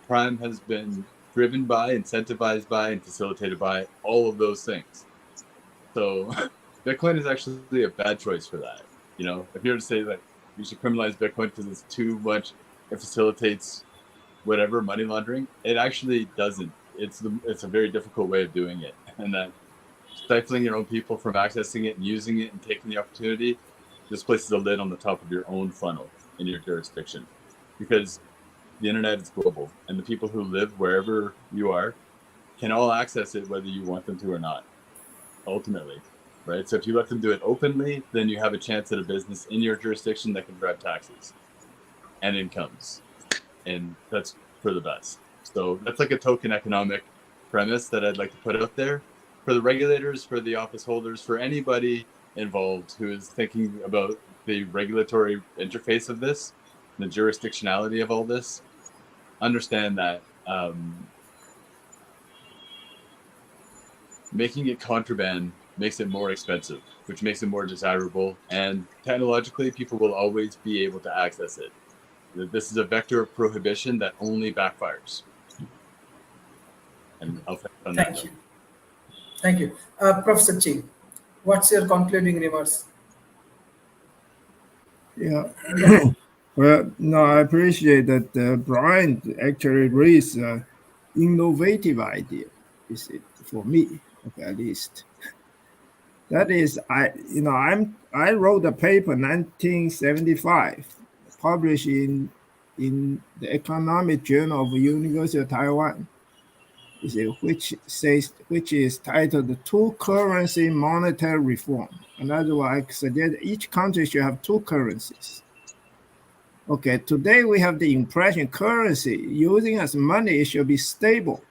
crime has been driven by, incentivized by, and facilitated by all of those things. So Bitcoin is actually a bad choice for that. You know, if you were to say that you should criminalize Bitcoin because it's too much, it facilitates whatever money laundering, it actually doesn't. It's a very difficult way of doing it, and that stifling your own people from accessing it and using it and taking the opportunity just places a lid on the top of your own funnel in your jurisdiction, because the internet is global and the people who live wherever you are can all access it whether you want them to or not, ultimately, right? So if you let them do it openly, then you have a chance at a business in your jurisdiction that can drive taxes and incomes, and that's for the best. So that's like a token economic premise that I'd like to put out there for the regulators, for the office holders, for anybody involved who is thinking about the regulatory interface of this, the jurisdictionality of all this. Understand that making it contraband makes it more expensive, which makes it more desirable, and technologically people will always be able to access it. This is a vector of prohibition that only backfires. And I'll finish on that note. Thank you. Professor Ching, what's your concluding remarks? Yeah. Well, no, I appreciate that Brian actually raised an innovative idea. Is it for me, okay, at least? That is, I wrote a paper 1975, published in the Economic Journal of University of Taiwan. You see, which is titled the Two Currency Monetary Reform. In other words, I suggest each country should have two currencies. Okay, today we have the impression currency using as money should be stable.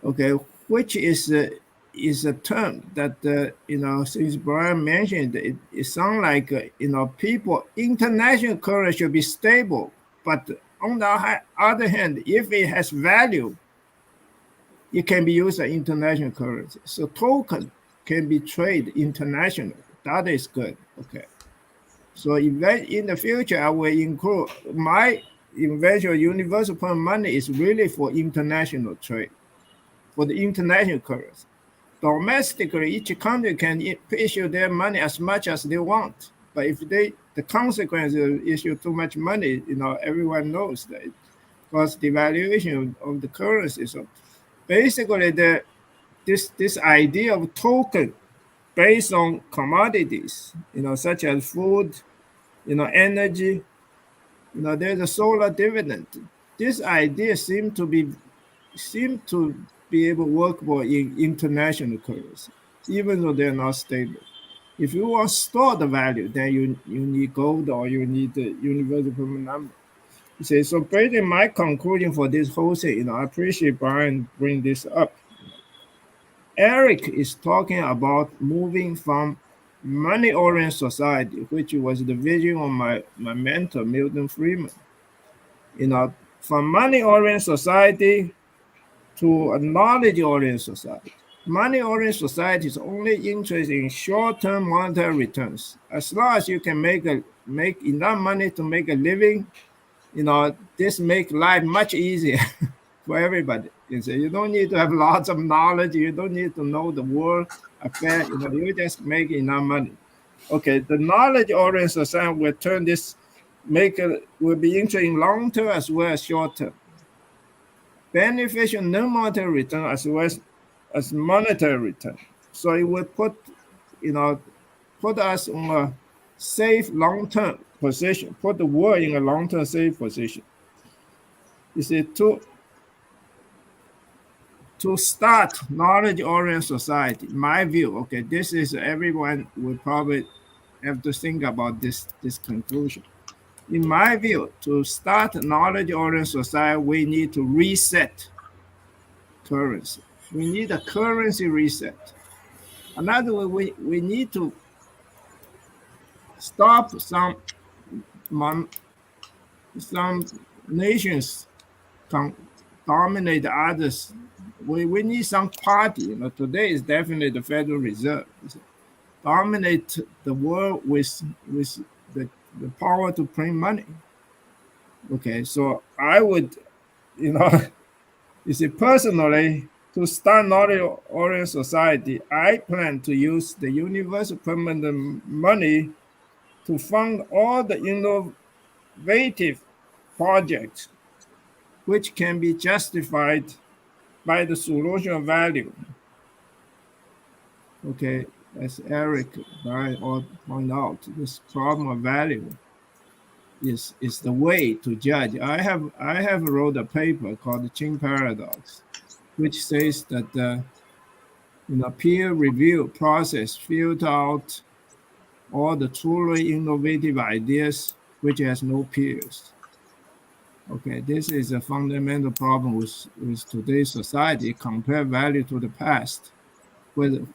Okay, which is a term that since Brian mentioned it sounds like people international currency should be stable, but on the other hand, if it has value, it can be used as international currency. So token can be traded internationally. That is good. Okay. So in the future, I will include my eventual universal permanent money is really for international trade, for the international currency. Domestically, each country can issue their money as much as they want. But if the consequence of issue too much money, everyone knows that it causes devaluation of the currency. So basically, this idea of token based on commodities, such as food, energy, there's a solar dividend. This idea seem to be able to workable in international currency, even though they're not stable. If you want to store the value, then you need gold or you need the universal permanent number. You see, so basically my conclusion for this whole thing, I appreciate Brian bring this up. Eric is talking about moving from money-oriented society, which was the vision of my mentor, Milton Friedman. From money-oriented society to a knowledge-oriented society. Money-oriented society is only interested in short-term monetary returns. As long as you can make enough money to make a living, this makes life much easier for everybody. You don't need to have lots of knowledge. You don't need to know the world affair. You just make enough money. Okay, the knowledge-oriented society will turn this, will be interested in long-term as well as short-term. Beneficial non-monetary return as well as monetary return. So it will put us in a safe long-term position, put the world in a long-term safe position. You see, to start knowledge-oriented society, my view, okay, this is everyone will probably have to think about this conclusion. In my view, to start knowledge-oriented society, we need to reset currency. We need a currency reset. Another way, we need to stop some nations dominate others. We need some party. Today is definitely the Federal Reserve. Dominate the world with the power to print money. Okay, so I would, personally, to start knowledge-oriented society, I plan to use the universal permanent money to fund all the innovative projects which can be justified by the solution value. Okay, as Eric pointed out, this problem of value is the way to judge. I have wrote a paper called the Qing Paradox, which says that the peer review process filter out all the truly innovative ideas which has no peers. Okay, this is a fundamental problem with today's society. Compare value to the past, while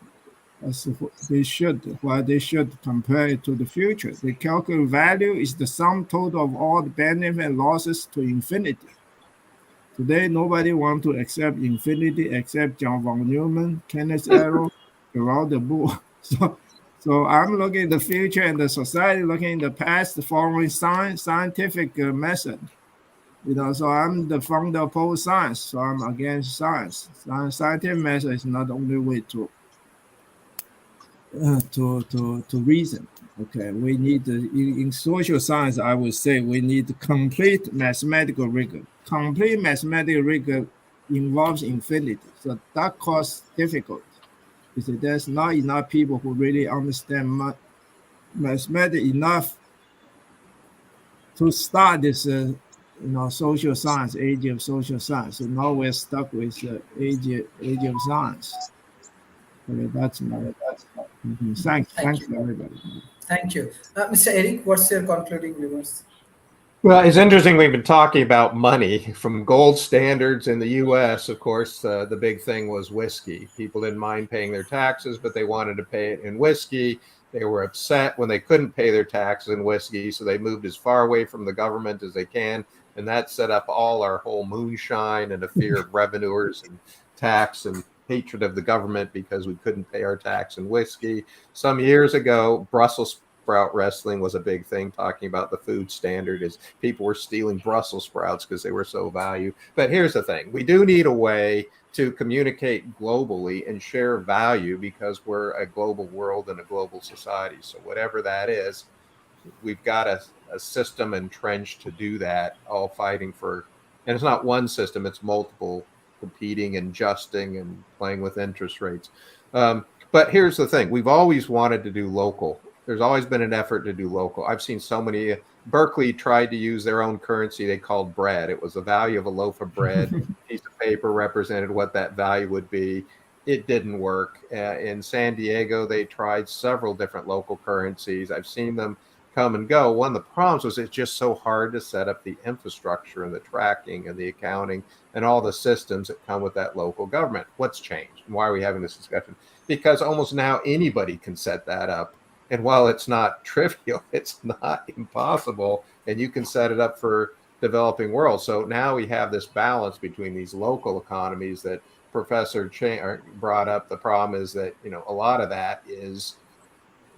they should compare it to the future. They calculate value is the sum total of all the benefits and losses to infinity. Today, nobody wants to accept infinity except John von Neumann, Kenneth Arrow, Gerald de Boer. So I'm looking at the future and the society looking in the past, following scientific method. So I'm the founder of pole science, so I'm against science. Scientific method is not the only way to reason. Okay, we need in social science, I would say we need complete mathematical rigor. Complete mathematical rigor involves infinity, so that causes difficulty. Because there's not enough people who really understand mathematics enough to start this social science, age of social science. So now we're stuck with the age of science. Okay, that's my. Thanks you. everybody. Thank you. Mr. Eric, what's your concluding remarks? Well, it's interesting. We've been talking about money from gold standards in the U.S. Of course, the big thing was whiskey. People didn't mind paying their taxes, but they wanted to pay it in whiskey. They were upset when they couldn't pay their taxes in whiskey, so they moved as far away from the government as they can. And that set up all our whole moonshine and a fear of revenuers and tax and hatred of the government because we couldn't pay our tax in whiskey. Some years ago, Brussels sprout wrestling was a big thing, talking about the food standard is people were stealing Brussels sprouts because they were so valued. But here's the thing. We do need a way to communicate globally and share value because we're a global world and a global society. So whatever that is, we've got a system entrenched to do that, all fighting for, and it's not one system, it's multiple competing and adjusting and playing with interest rates. But here's the thing. We've always wanted to do local. There's always been an effort to do local. I've seen so many. Berkeley tried to use their own currency they called bread. It was the value of a loaf of bread. A piece of paper represented what that value would be. It didn't work. In San Diego, they tried several different local currencies. I've seen them come and go. One of the problems was it's just so hard to set up the infrastructure and the tracking and the accounting and all the systems that come with that local government. What's changed? And why are we having this discussion? Because almost now anybody can set that up. And while it's not trivial, it's not impossible. And you can set it up for developing world. So now we have this balance between these local economies that Professor brought up. The problem is that, a lot of that is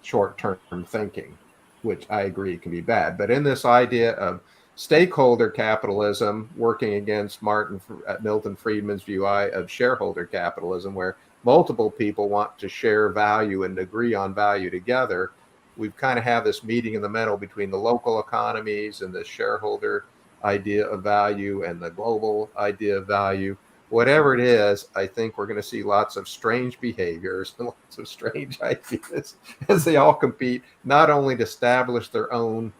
short-term thinking, which I agree can be bad. But in this idea of stakeholder capitalism working against Milton Friedman's view of shareholder capitalism, where multiple people want to share value and agree on value together, we've kind of have this meeting in the middle between the local economies and the shareholder idea of value and the global idea of value. Whatever it is, I think we're going to see lots of strange behaviors and lots of strange ideas as they all compete, not only to establish their own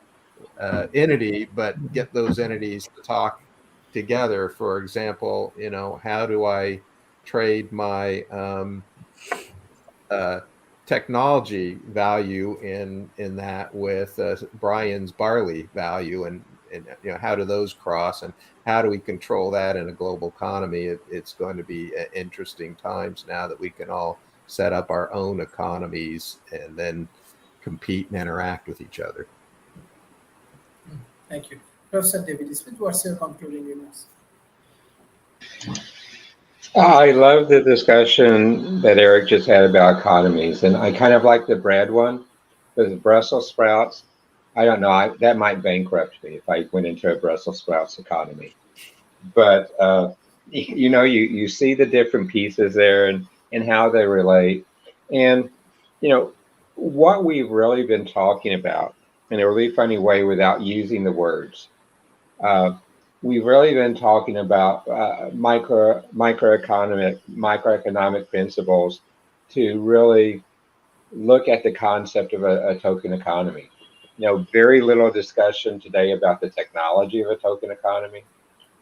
entity, but get those entities to talk together. For example, how do I trade my technology value in that with Brian's barley value, and how do those cross, and how do we control that in a global economy? It's going to be interesting times now that we can all set up our own economies and then compete and interact with each other. Thank you. Professor David Smith, what's your concluding remarks? I love the discussion that Eric just had about economies, and I kind of like the bread one, because Brussels sprouts, I don't know, that might bankrupt me if I went into a Brussels sprouts economy. But you see the different pieces there and how they relate, and what we've really been talking about in a really funny way without using the words. We've really been talking about microeconomic principles to really look at the concept of a token economy. Very little discussion today about the technology of a token economy.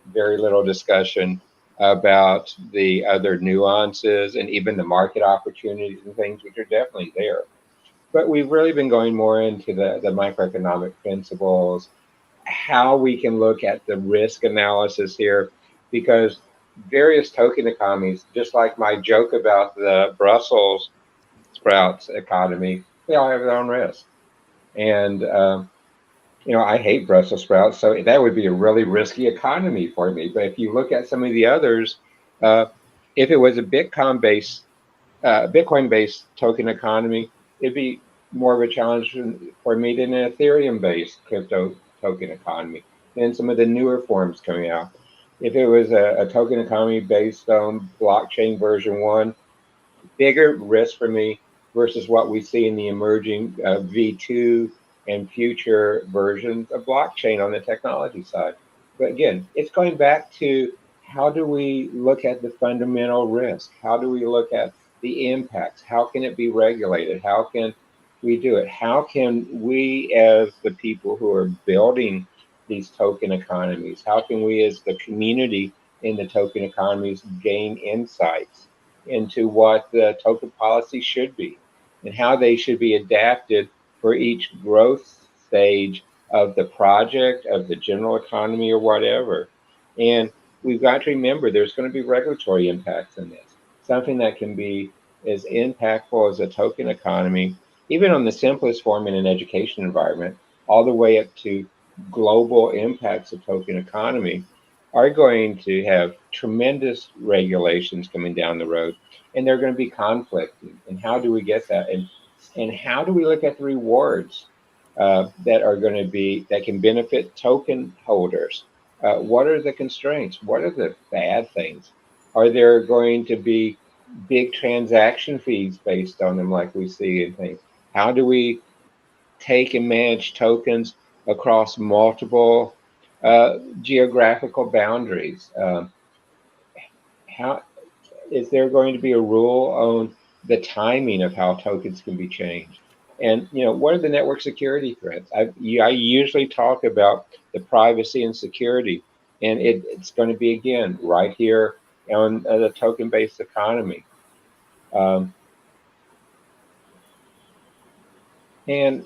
Very little discussion about the other nuances and even the market opportunities and things, which are definitely there. But we've really been going more into the microeconomic principles, how we can look at the risk analysis here, because various token economies, just like my joke about the Brussels sprouts economy, they all have their own risk. And, I hate Brussels sprouts, so that would be a really risky economy for me. But if you look at some of the others, if it was a Bitcoin-based token economy, it'd be more of a challenge for me than an Ethereum-based crypto token economy and some of the newer forms coming out. If it was a token economy based on blockchain version 1, bigger risk for me versus what we see in the emerging V2 and future versions of blockchain on the technology side. But again, it's going back to how do we look at the fundamental risk? How do we look at the impacts? How can it be regulated? How can we do it? How can we, as the people who are building these token economies? How can we as the community in the token economies gain insights into what the token policy should be and how they should be adapted for each growth stage of the project, of the general economy, or whatever. And we've got to remember there's going to be regulatory impacts in this. Something that can be as impactful as a token economy, even on the simplest form in an education environment, all the way up to global impacts of token economy, are going to have tremendous regulations coming down the road, and they're going to be conflicting. And how do we get that? And how do we look at the rewards that are going to be that can benefit token holders? What are the constraints? What are the bad things? Are there going to be big transaction fees based on them, like we see in things? How do we take and manage tokens across multiple geographical boundaries? How is there going to be a rule on the timing of how tokens can be changed? And what are the network security threats? I usually talk about the privacy and security, and it's going to be again right here on the token-based economy. And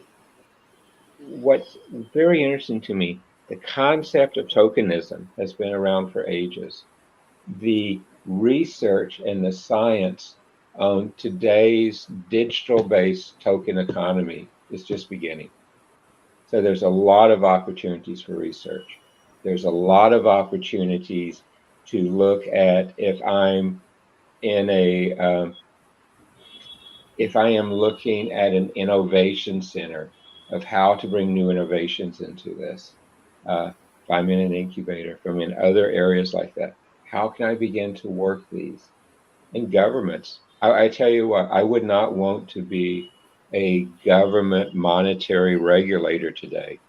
what's very interesting to me, the concept of tokenism has been around for ages. The research and the science on today's digital-based token economy is just beginning. So there's a lot of opportunities for research. There's a lot of opportunities to look at if I'm in a if I am looking at an innovation center of how to bring new innovations into this. If I'm in an incubator, if I'm in other areas like that, how can I begin to work these? In governments, I tell you what, I would not want to be a government monetary regulator today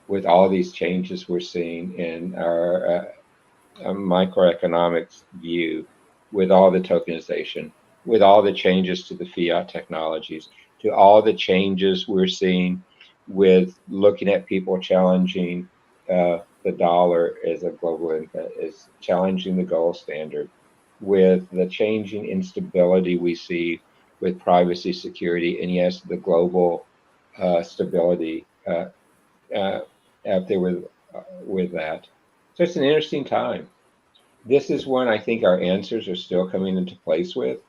with all these changes we're seeing in our microeconomics view, with all the tokenization, with all the changes to the fiat technologies, to all the changes we're seeing with looking at people challenging the dollar as a global is challenging the gold standard, with the changing instability we see with privacy, security, and yes, the global stability out there with that. So it's an interesting time. This is when I think our answers are still coming into place with.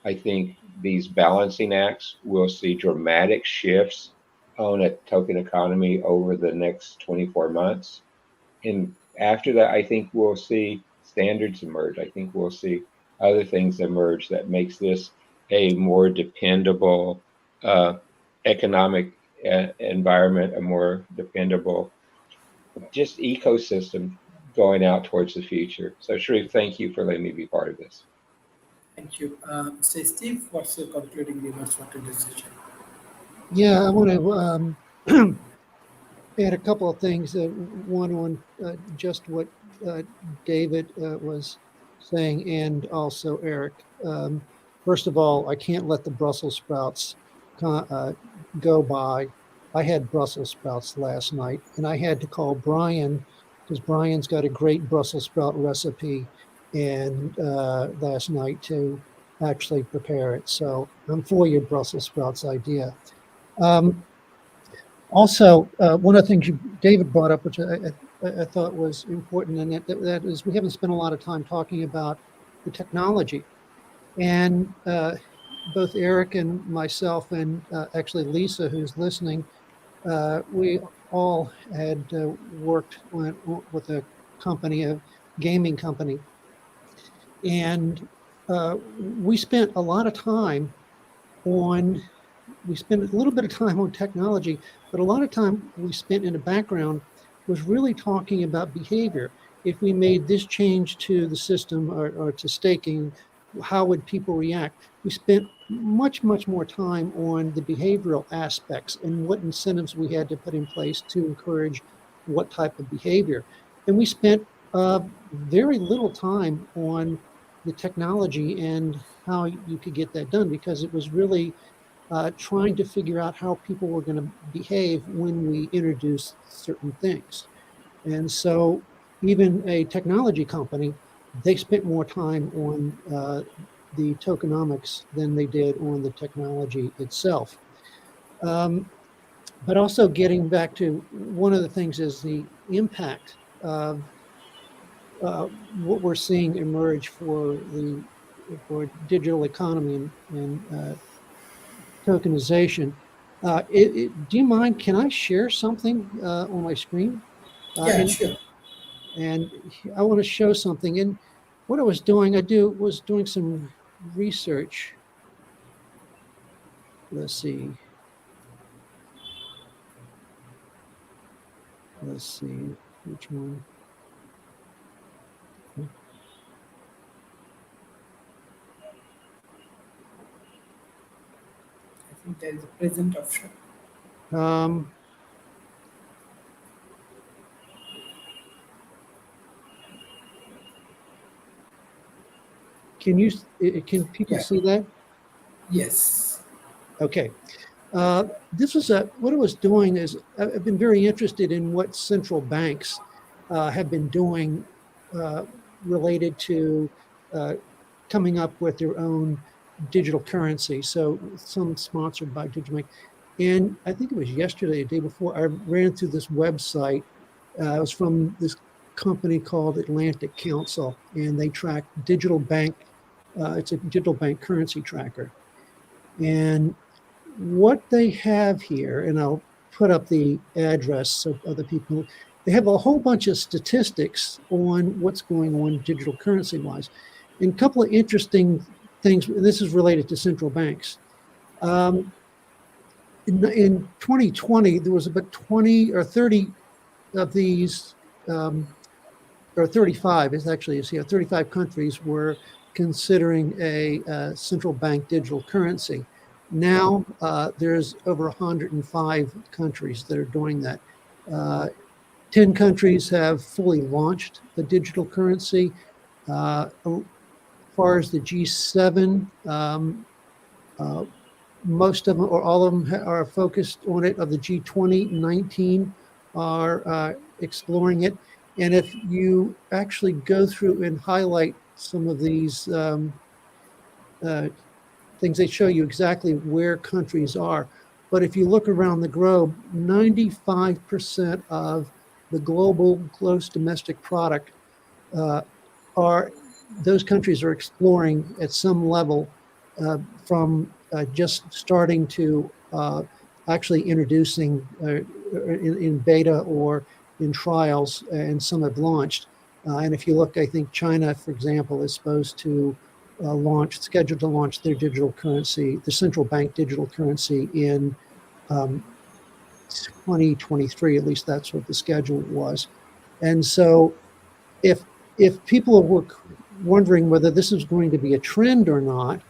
I think these balancing acts will see dramatic shifts on a token economy over the next 24 months. And after that, I think we'll see standards emerge. I think we'll see other things emerge that makes this a more dependable economic environment, a more dependable just ecosystem going out towards the future. So Sharif, thank you for letting me be part of this. Thank you. So Steve, what's your concluding remarks for today's session? Yeah, I want to add a couple of things. One on just what David was saying, and also Eric. First of all, I can't let the Brussels sprouts go by. I had Brussels sprouts last night, and I had to call Brian because Brian's got a great Brussels sprout recipe, and last night to actually prepare it. So I'm for your Brussels sprouts idea. Also, one of the things David brought up, which I thought was important, and that is we haven't spent a lot of time talking about the technology. And both Eric and myself, and actually Lisa, who's listening, we all had worked with a company, a gaming company. And we spent a lot of time we spent a little bit of time on technology, but a lot of time we spent in the background was really talking about behavior. If we made this change to the system or to staking, how would people react? We spent much more time on the behavioral aspects and what incentives we had to put in place to encourage what type of behavior. And we spent very little time on the technology and how you could get that done, because it was really trying to figure out how people were going to behave when we introduced certain things. And so even a technology company, they spent more time on the tokenomics than they did on the technology itself. But also getting back to one of the things is the impact of what we're seeing emerge for digital economy and tokenization. Do you mind? Can I share something on my screen? Yeah, sure. And I want to show something. And what I was doing, was doing some research. Let's see. Let's see which one. I think there is a present option. Um, can people Yeah. see that? Yes. Okay. This was what I was doing is I've been very interested in what central banks have been doing related to coming up with their own digital currency. So some sponsored by Digital Bank. And I think it was yesterday, the day before, I ran through this website. It was from this company called Atlantic Council, and they track digital bank. It's a digital bank currency tracker. And what they have here, and I'll put up the address so other people, they have a whole bunch of statistics on what's going on digital currency wise. And a couple of interesting things, this is related to central banks. In 2020, there was about 20 or 30 of these, or 35, it's actually, is here, 35 countries were considering a central bank digital currency. Now there's over 105 countries that are doing that. 10 countries have fully launched the digital currency. As far as the G7, most of them or all of them are focused on it. Of the G20, 19 are exploring it. And if you actually go through and highlight some of these things, they show you exactly where countries are. But if you look around the globe, 95% of the global gross domestic product are those countries are exploring at some level from just starting to actually introducing in beta or in trials, and some have launched. And if you look, I think China, for example, is supposed to scheduled to launch their digital currency, the central bank digital currency in 2023, at least that's what the schedule was. And so if people were wondering whether this is going to be a trend or not,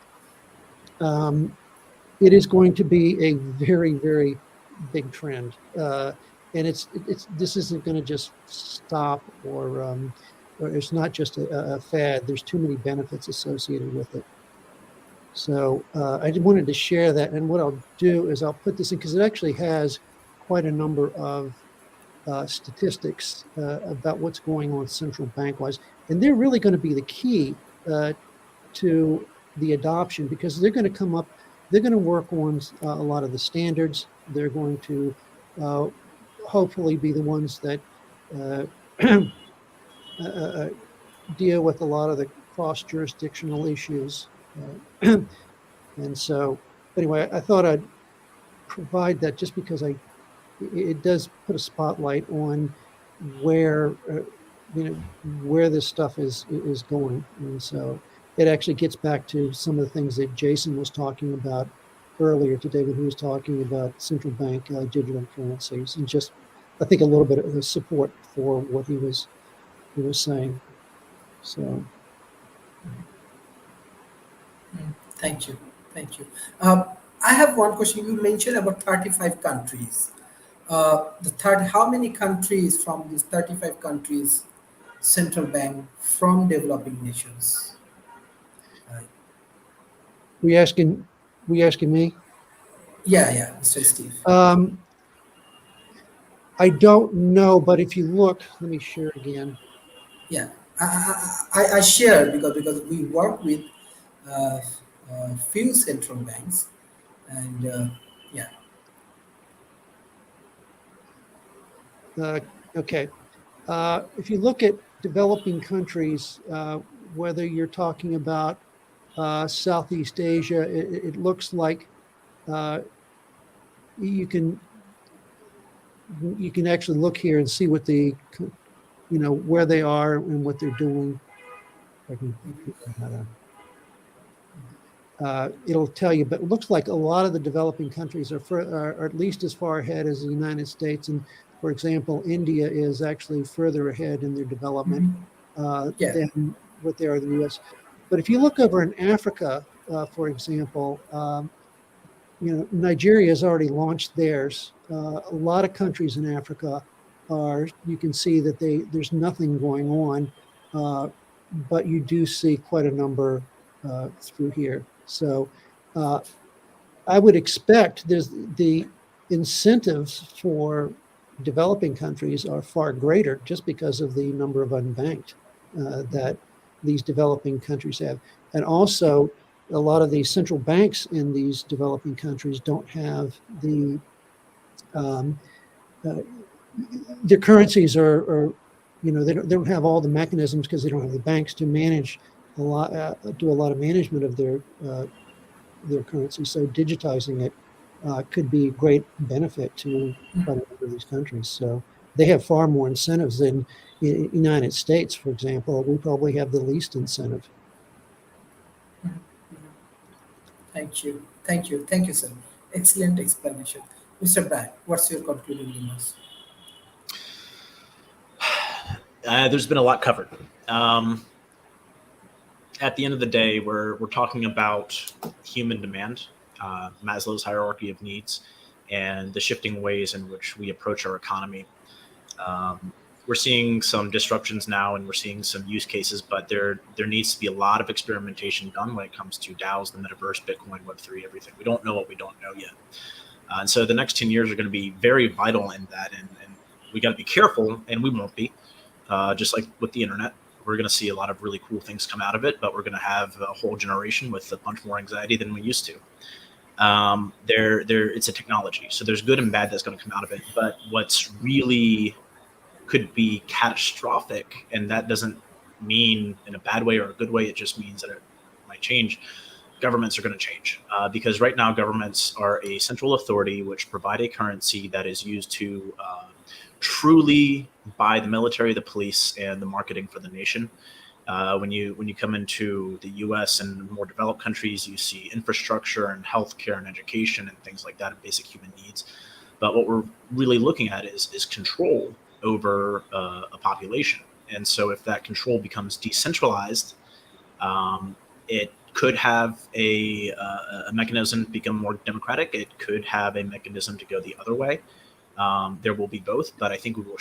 it is going to be a very, very big trend. And this isn't going to just stop, or it's not just a fad. There's too many benefits associated with it. So I just wanted to share that. And what I'll do is I'll put this in, because it actually has quite a number of statistics about what's going on central bank wise. And they're really going to be the key to the adoption, because they're going to work on a lot of the standards. They're going to hopefully be the ones that deal with a lot of the cross-jurisdictional issues. And so anyway, I thought I'd provide that just because it does put a spotlight on where where this stuff is going. And so it actually gets back to some of the things that Jason was talking about earlier today when he was talking about central bank digital currencies, and just I think a little bit of support for what he was saying. So Thank you. Thank you. I have one question. You mentioned about 35 countries. How many countries from these 35 countries central bank from developing nations? we asking me? Yeah, Mr. Steve. I don't know, but if you look, let me share again. Yeah, I share because we work with uh, few central banks, and yeah. Okay. If you look at developing countries, whether you're talking about Southeast Asia, it looks like uh, you can actually look here and see what where they are and what they're doing. If I can figure out how to. It'll tell you, but it looks like a lot of the developing countries are at least as far ahead as the United States. And for example, India is actually further ahead in their development Yeah. than what they are in the US. But if you look over in Africa, for example, Nigeria has already launched theirs. A lot of countries in Africa you can see that there's nothing going on, but you do see quite a number through here. So I would expect the incentives for developing countries are far greater just because of the number of unbanked that these developing countries have. And also, a lot of these central banks in these developing countries don't have um, uh, their currencies are they don't have all the mechanisms because they don't have the banks to manage do a lot of management of their currency. So digitizing it could be a great benefit to quite a number of these countries. So they have far more incentives than the United States, for example. We probably have the least incentive. Thank you, sir. Excellent explanation. Mr. Brad, what's your concluding remarks? There's been a lot covered. At the end of the day, we're talking about human demand, Maslow's hierarchy of needs, and the shifting ways in which we approach our economy. We're seeing some disruptions now, and we're seeing some use cases, but there needs to be a lot of experimentation done when it comes to DAOs, the metaverse, Bitcoin, Web3, everything. We don't know what we don't know yet. And so the next 10 years are going to be very vital in that, and we got to be careful, and we won't be, just like with the internet. We're going to see a lot of really cool things come out of it, but we're going to have a whole generation with a bunch more anxiety than we used to. It's a technology, so there's good and bad that's going to come out of it. But what's really could be catastrophic, and that doesn't mean in a bad way or a good way. It just means that it might change. Governments are going to change because right now governments are a central authority which provide a currency that is used to truly buy the military, the police, and the marketing for the nation. When you come into the U.S. and more developed countries, you see infrastructure and healthcare and education and things like that, and basic human needs. But what we're really looking at is control over a population. And so if that control becomes decentralized, it could have a mechanism to become more democratic. It could have a mechanism to go the other way. There will be both, but I think we will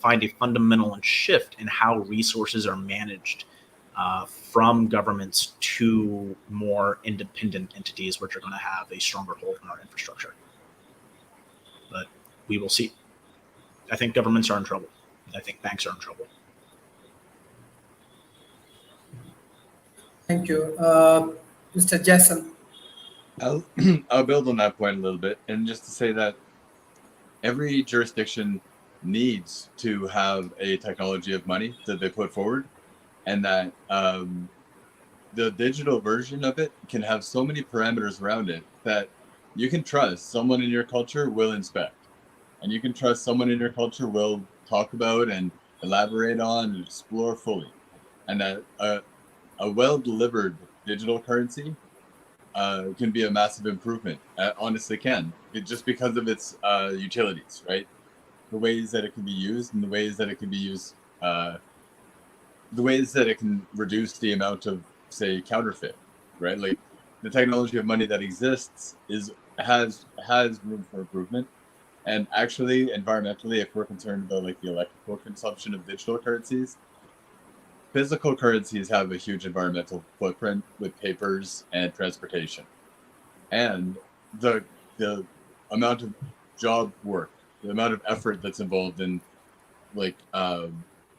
find a fundamental shift in how resources are managed from governments to more independent entities, which are going to have a stronger hold on our infrastructure. But we will see. I think governments are in trouble. I think banks are in trouble. Thank you. Mr. Jason. I'll build on that point a little bit, and just to say that every jurisdiction needs to have a technology of money that they put forward, and that the digital version of it can have so many parameters around it that you can trust someone in your culture will inspect, and you can trust someone in your culture will talk about and elaborate on and explore fully, and that a well-delivered digital currency can be a massive improvement. Honestly, can just because of its utilities, right? The ways that it can be used, and the ways that it can be used, the ways that it can reduce the amount of, say, counterfeit, right? Like the technology of money that exists has room for improvement. And actually, environmentally, if we're concerned about like the electrical consumption of digital currencies, physical currencies have a huge environmental footprint with papers and transportation. And the amount of job work the amount of effort that's involved in like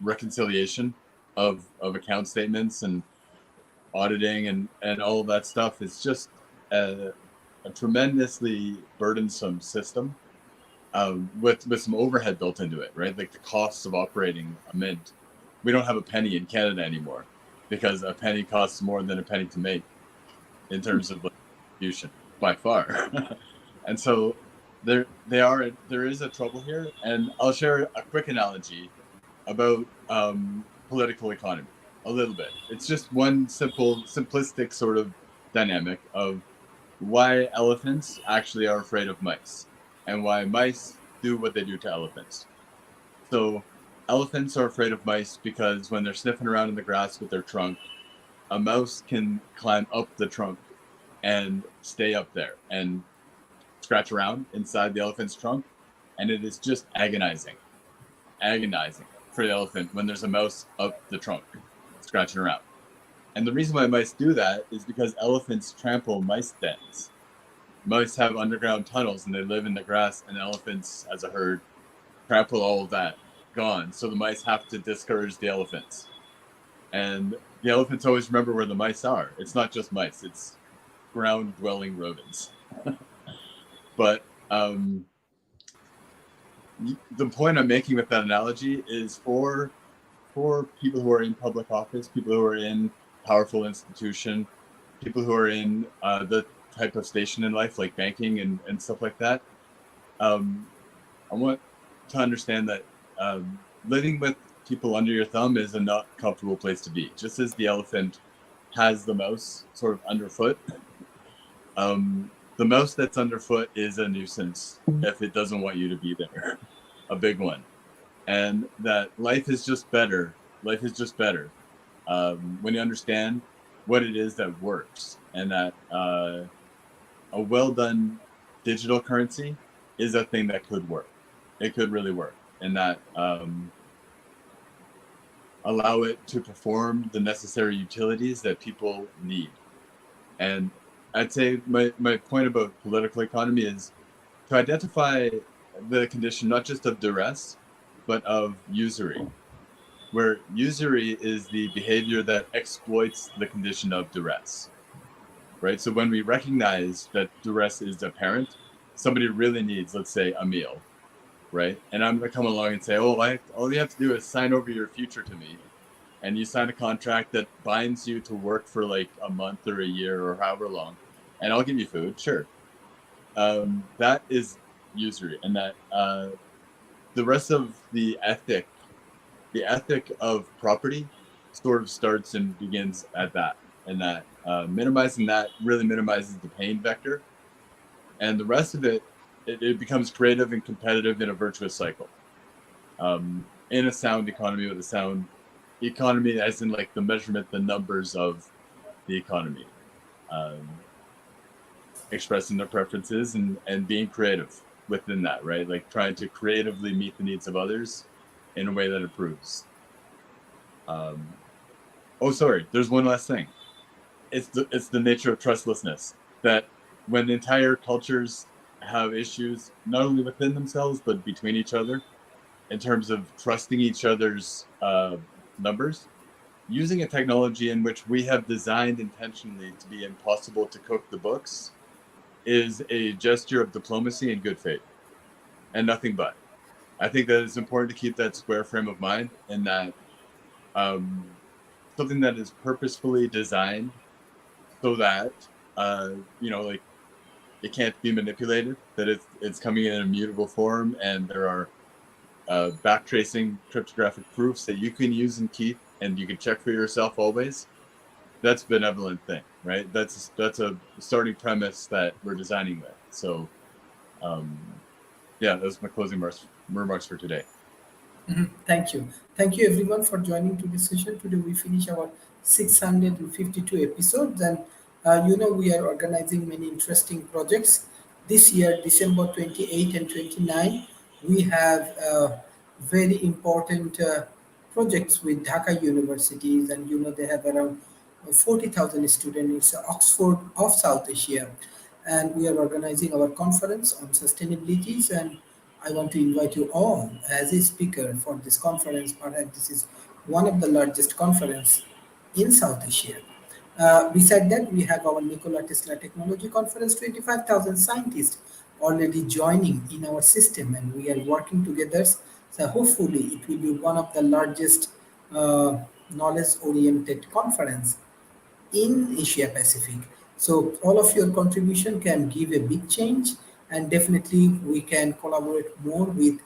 reconciliation of account statements and auditing and all of that stuff is just a tremendously burdensome system with some overhead built into it, right? Like the costs of operating a mint. We don't have a penny in Canada anymore because a penny costs more than a penny to make in terms of distribution by far. And so there is a trouble here. And I'll share a quick analogy about political economy a little bit. It's just one simplistic sort of dynamic of why elephants actually are afraid of mice and why mice do what they do to elephants. So elephants are afraid of mice because when they're sniffing around in the grass with their trunk, a mouse can climb up the trunk and stay up there and scratch around inside the elephant's trunk. And it is just agonizing for the elephant when there's a mouse up the trunk scratching around. And the reason why mice do that is because elephants trample mice dens. Mice have underground tunnels and they live in the grass, and elephants as a herd trample all of that, gone. So the mice have to discourage the elephants. And the elephants always remember where the mice are. It's not just mice, it's ground dwelling rodents. But the point I'm making with that analogy is for people who are in public office, people who are in powerful institution, people who are in the type of station in life like banking and stuff like that. I want to understand that living with people under your thumb is a not comfortable place to be. Just as the elephant has the mouse sort of underfoot, the mouse that's underfoot is a nuisance if it doesn't want you to be there, a big one. And that life is just better. Life is just better when you understand what it is that works, and that a well done digital currency is a thing that could work. It could really work, and that allow it to perform the necessary utilities that people need. And I'd say my point about political economy is to identify the condition not just of duress, but of usury, where usury is the behavior that exploits the condition of duress, right? So when we recognize that duress is apparent, somebody really needs, let's say, a meal, right? And I'm going to come along and say, oh, all you have to do is sign over your future to me. And you sign a contract that binds you to work for like a month or a year or however long, and I'll give you food, sure. That is usury, and that the rest of the ethic of property sort of starts and begins at that, and that minimizing that really minimizes the pain vector, and the rest of it becomes creative and competitive in a virtuous cycle. In a sound economy, with a sound economy as in like the measurement, the numbers of the economy, expressing their preferences and being creative within that, right? Like trying to creatively meet the needs of others in a way that improves. There's one last thing. It's the nature of trustlessness, that when entire cultures have issues not only within themselves but between each other in terms of trusting each other's numbers, using a technology in which we have designed intentionally to be impossible to cook the books is a gesture of diplomacy and good faith, and nothing but. I think that it's important to keep that square frame of mind, and that something that is purposefully designed so that like it can't be manipulated, that it's coming in a mutable form, and there are backtracing cryptographic proofs that you can use and keep, and you can check for yourself always. That's a benevolent thing, right? That's a starting premise that we're designing with. So, that's my closing remarks for today. Thank you. Thank you everyone for joining to this session. Today we finish our 652 episodes, and we are organizing many interesting projects. This year, December 28 and 29, we have very important projects with Dhaka universities, and they have around 40,000 students. It's Oxford of South Asia, and we are organizing our conference on sustainabilities, and I want to invite you all as a speaker for this conference. Perhaps this is one of the largest conference in South Asia. Beside that, we have our Nikola Tesla Technology Conference, 25,000 scientists already joining in our system, and we are working together. So hopefully it will be one of the largest knowledge-oriented conference in Asia Pacific. So all of your contribution can give a big change, and definitely we can collaborate more with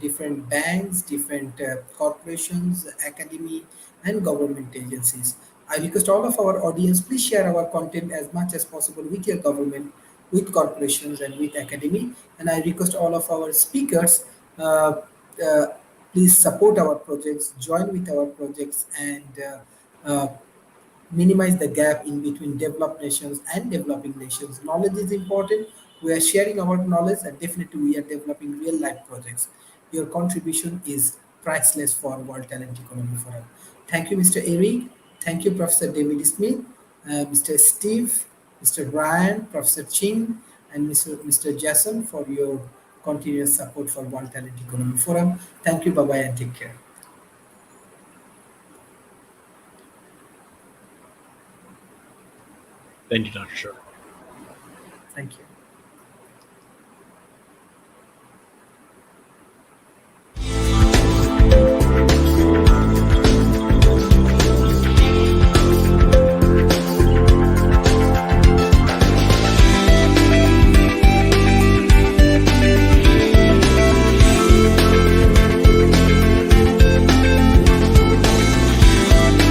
different banks, different corporations, academy, and government agencies. I request all of our audience, please share our content as much as possible with your government, with corporations, and with academy. And I request all of our speakers, uh, please support our projects, join with our projects, and minimize the gap in between developed nations and developing nations. Knowledge is important. We are sharing our knowledge, and definitely we are developing real life projects. Your contribution is priceless for World Talent Economy Forum. Thank you, Mr. Eric. Thank you, Professor David Smith, Mr. Steve, Mr. Brian, Professor Ching, and Mr. Jason for your continuous support for World Talent Economy Forum. Thank you. Bye bye and take care. Thank you, Dr. Sharif. Thank you.